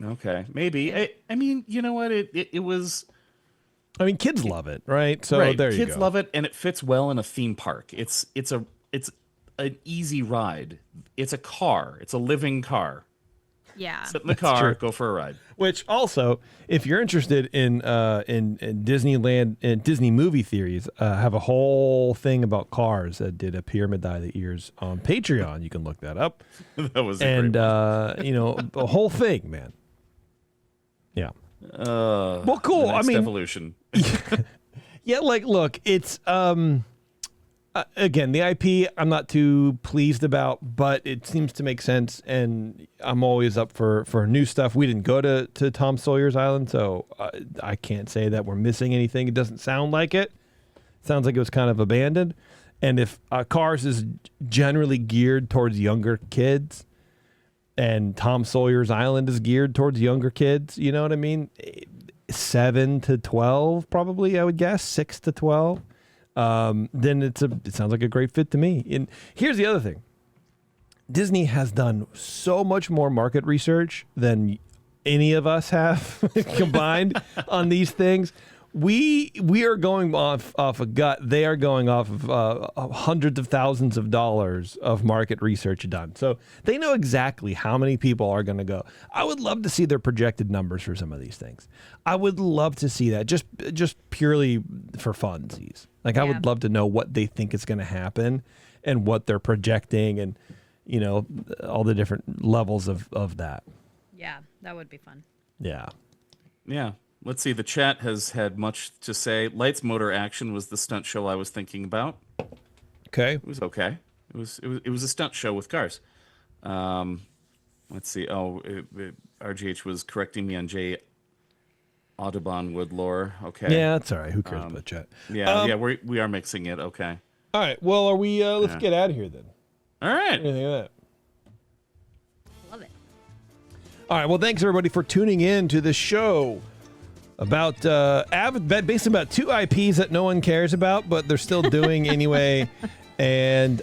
Speaker 3: Okay, maybe. I mean, you know what? It was.
Speaker 2: I mean, kids love it, right? So there you go.
Speaker 3: Kids love it, and it fits well in a theme park. It's an easy ride. It's a car. It's a living car.
Speaker 4: Yeah.
Speaker 3: Sit in the car, go for a ride.
Speaker 2: Which also, if you're interested in Disneyland and Disney movie theories, have a whole thing about Cars that did a Pyramid Eye of the Ears on Patreon. You can look that up.
Speaker 3: That was
Speaker 2: a great one. A whole thing, man. Yeah. Well, cool. I mean,
Speaker 3: evolution.
Speaker 2: Yeah, like, look, it's again, the IP I'm not too pleased about, but it seems to make sense, and I'm always up for new stuff. We didn't go to Tom Sawyer's Island, so I can't say that we're missing anything. It doesn't sound like it. Sounds like it was kind of abandoned. And if Cars is generally geared towards younger kids, and Tom Sawyer's Island is geared towards younger kids, you know what I mean? 7 to 12, probably, I would guess. 6 to 12. Then it sounds like a great fit to me. And here's the other thing. Disney has done so much more market research than any of us have combined on these things. We are going off a gut. They are going off of hundreds of thousands of dollars of market research done. So they know exactly how many people are going to go. I would love to see their projected numbers for some of these things. I would love to see that just purely for funsies. Like I would love to know what they think is going to happen and what they're projecting and, you know, all the different levels of that.
Speaker 4: Yeah, that would be fun.
Speaker 2: Yeah.
Speaker 3: Yeah. Let's see. The chat has had much to say. Lights, Motor, Action was the stunt show I was thinking about.
Speaker 2: Okay.
Speaker 3: It was okay. It was a stunt show with cars. Let's see. Oh, RGH was correcting me on J. Audubon Woodlore. Okay.
Speaker 2: Yeah, that's all right. Who cares about chat?
Speaker 3: Yeah, we are mixing it. Okay.
Speaker 2: All right. Well, are we? Let's get out of here then.
Speaker 3: All right.
Speaker 2: What do you think of that?
Speaker 4: Love it.
Speaker 2: All right. Well, thanks everybody for tuning in to the show about basically about 2 IPs that no one cares about, but they're still doing anyway. And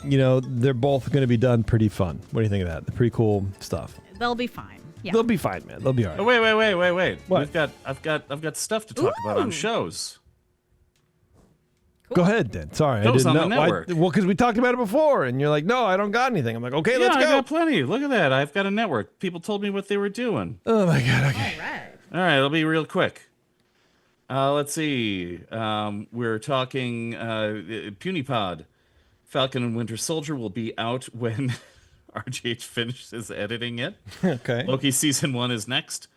Speaker 2: you know, they're both going to be done pretty fun. What do you think of that? The pretty cool stuff.
Speaker 4: They'll be fine. Yeah.
Speaker 2: They'll be fine, man. They'll be all right.
Speaker 3: Oh, wait.
Speaker 2: What?
Speaker 3: I've got stuff to talk about on shows.
Speaker 4: Cool.
Speaker 2: Go ahead, then. Sorry,
Speaker 3: Those
Speaker 2: I didn't
Speaker 3: on
Speaker 2: know.
Speaker 3: the network.
Speaker 2: Well, because we talked about it before, and you're like, "No, I don't got anything." I'm like, "Okay, let's go."
Speaker 3: I got plenty. Look at that. I've got a network. People told me what they were doing.
Speaker 2: Oh my god. Okay.
Speaker 4: All right.
Speaker 3: All right, it'll be real quick. Let's see. We're talking Punipod. Falcon and Winter Soldier will be out when RGH finishes editing it.
Speaker 2: Okay.
Speaker 3: Loki Season 1 is next.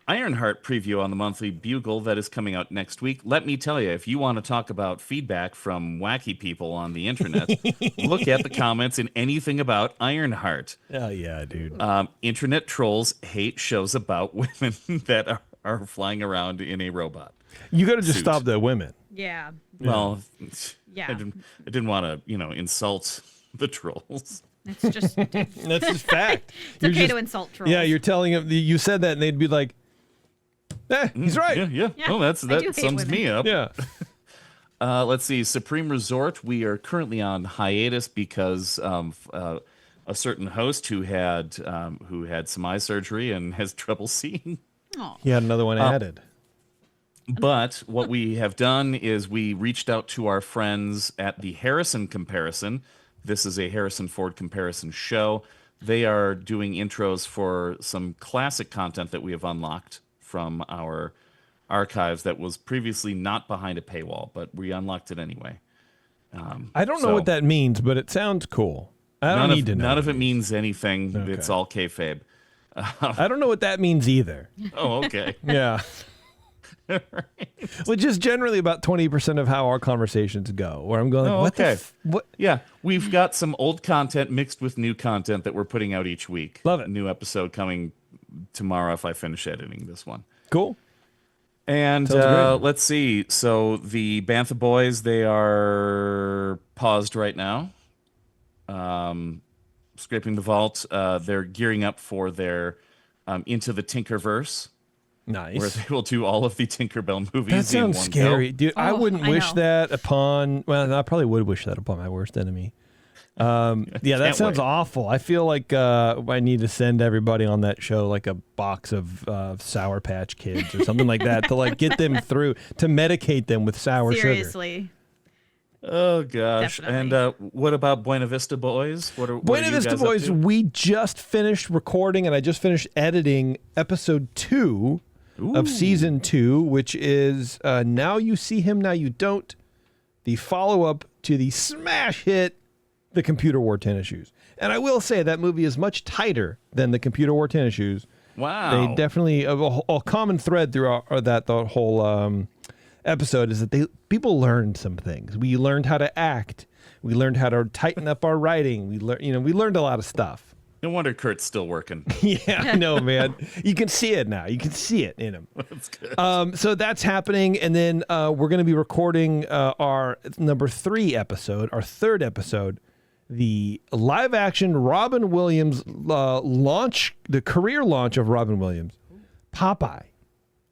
Speaker 3: Ironheart preview on the Monthly Bugle that is coming out next week. Let me tell you, if you want to talk about feedback from wacky people on the internet, look at the comments in anything about Ironheart.
Speaker 2: Oh, yeah, dude.
Speaker 3: Internet trolls hate shows about women that are flying around in a robot.
Speaker 2: You got to just
Speaker 3: suit.
Speaker 2: stop the women.
Speaker 4: Yeah.
Speaker 3: Well,
Speaker 4: Yeah.
Speaker 3: I didn't want to, insult the trolls.
Speaker 4: It's just
Speaker 2: That's just fact.
Speaker 4: it's okay to insult trolls.
Speaker 2: Yeah, you're telling them, you said that, and they'd be like, he's right.
Speaker 3: Yeah.
Speaker 4: Yeah,
Speaker 3: Oh,
Speaker 4: I
Speaker 3: that
Speaker 4: do hate
Speaker 3: sums
Speaker 4: women.
Speaker 3: me up.
Speaker 2: Yeah.
Speaker 3: Let's see. Supreme Resort. We are currently on hiatus because a certain host who had some eye surgery and has trouble seeing.
Speaker 4: Oh.
Speaker 2: He had another one added.
Speaker 3: But what we have done is we reached out to our friends at the Harrison Comparison. This is a Harrison Ford comparison show. They are doing intros for some classic content that we have unlocked from our archives that was previously not behind a paywall, but we unlocked it anyway.
Speaker 2: I don't know what that means, but it sounds cool. I don't need to know.
Speaker 3: None of it means anything.
Speaker 2: Okay.
Speaker 3: It's all kayfabe.
Speaker 2: I don't know what that means either.
Speaker 3: Oh, okay.
Speaker 2: Yeah. Well, just generally about 20% of how our conversations go, where I'm going, like,
Speaker 3: Oh,
Speaker 2: what
Speaker 3: okay.
Speaker 2: what?
Speaker 3: Yeah, we've got some old content mixed with new content that we're putting out each week.
Speaker 2: Love it.
Speaker 3: New episode coming tomorrow if I finish editing this one.
Speaker 2: Cool.
Speaker 3: And
Speaker 2: Sounds great.
Speaker 3: let's see. So the Bantha Boys, they are paused right now. Scraping the Vault. They're gearing up for their Into the Tinkerverse,
Speaker 2: Nice.
Speaker 3: where they will do all of the Tinkerbell movies.
Speaker 2: That sounds
Speaker 3: in one
Speaker 2: scary,
Speaker 3: go.
Speaker 2: dude. I
Speaker 4: Oh,
Speaker 2: wouldn't
Speaker 4: I
Speaker 2: wish
Speaker 4: know.
Speaker 2: that upon. Well, I probably would wish that upon my worst enemy. Yeah, that
Speaker 3: Can't
Speaker 2: sounds
Speaker 3: wait.
Speaker 2: awful. I feel like I need to send everybody on that show like a box of Sour Patch Kids or something like that to like get them through, to medicate them with sour sugar.
Speaker 4: Seriously.
Speaker 3: Oh gosh!
Speaker 4: Definitely.
Speaker 3: And what about Buena Vista Boys? What are
Speaker 2: Buena
Speaker 3: you
Speaker 2: Vista
Speaker 3: guys up
Speaker 2: Boys,
Speaker 3: to?
Speaker 2: we just finished recording and I just finished editing episode 2 of season 2, which is Now You See Him, Now You Don't, the follow-up to the smash hit The Computer Wore Tennis Shoes. And I will say that movie is much tighter than The Computer Wore Tennis Shoes.
Speaker 3: Wow!
Speaker 2: They definitely, a common thread throughout the whole episode is that people learned some things. We learned how to act. We learned how to tighten up our writing. We learned a lot of stuff.
Speaker 3: No wonder Kurt's still working.
Speaker 2: Yeah, I know, man. You can see it now. You can see it in him.
Speaker 3: That's good.
Speaker 2: So that's happening, and then we're going to be recording our number 3 episode, our 3rd episode, the live-action Robin Williams launch, the career launch of Robin Williams, Popeye.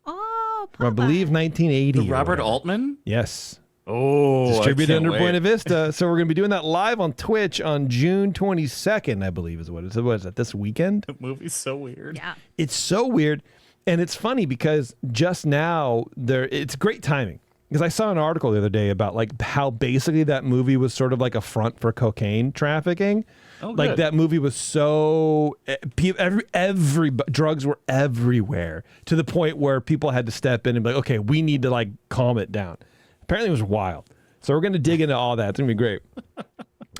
Speaker 4: Oh,
Speaker 2: I believe 1980.
Speaker 3: The
Speaker 2: or
Speaker 3: Robert
Speaker 2: whatever.
Speaker 3: Altman?
Speaker 2: Yes.
Speaker 3: Oh,
Speaker 2: Distributed
Speaker 3: I can't
Speaker 2: under
Speaker 3: wait.
Speaker 2: Buena Vista. So we're going to be doing that live on Twitch on June 22nd, I believe is what it is. What is that, this weekend?
Speaker 3: The movie's so weird.
Speaker 4: yeah.
Speaker 2: It's so weird. And it's funny because just now it's great timing. Because I saw an article the other day about like how basically that movie was sort of like a front for cocaine trafficking.
Speaker 3: Oh,
Speaker 2: Like
Speaker 3: good.
Speaker 2: that movie was so drugs were everywhere to the point where people had to step in and be like, okay, we need to like calm it down. Apparently it was wild. So we're going to dig into all that. It's going to be great.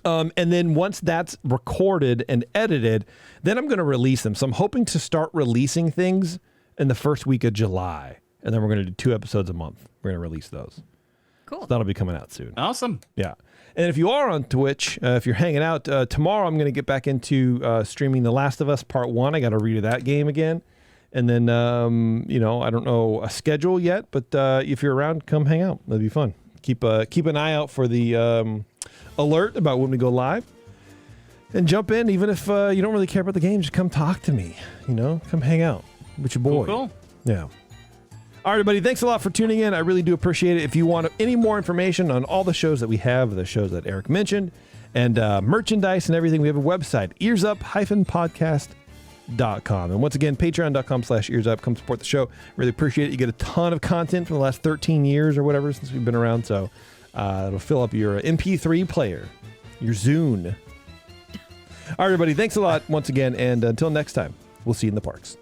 Speaker 2: And then once that's recorded and edited, then I'm going to release them. So I'm hoping to start releasing things in the first week of July. And then we're going to do 2 episodes a month. We're going to release those.
Speaker 4: Cool.
Speaker 2: So that'll be coming out soon.
Speaker 3: Awesome.
Speaker 2: Yeah. And if you are on Twitch, if you're hanging out, tomorrow I'm going to get back into streaming The Last of Us Part 1. I got to redo that game again. And then, I don't know a schedule yet, but if you're around, come hang out. That'll be fun. Keep an eye out for the alert about when we go live. And jump in, even if you don't really care about the game, just come talk to me. Come hang out with your boy.
Speaker 3: Cool.
Speaker 2: Yeah. All right, everybody, thanks a lot for tuning in. I really do appreciate it. If you want any more information on all the shows that we have, the shows that Eric mentioned, and merchandise and everything, we have a website, earsup-podcast.com. And once again, patreon.com/earsup. Come support the show. Really appreciate it. You get a ton of content from the last 13 years or whatever since we've been around. So it'll fill up your MP3 player, your Zune. All right, everybody, thanks a lot once again. And until next time, we'll see you in the parks.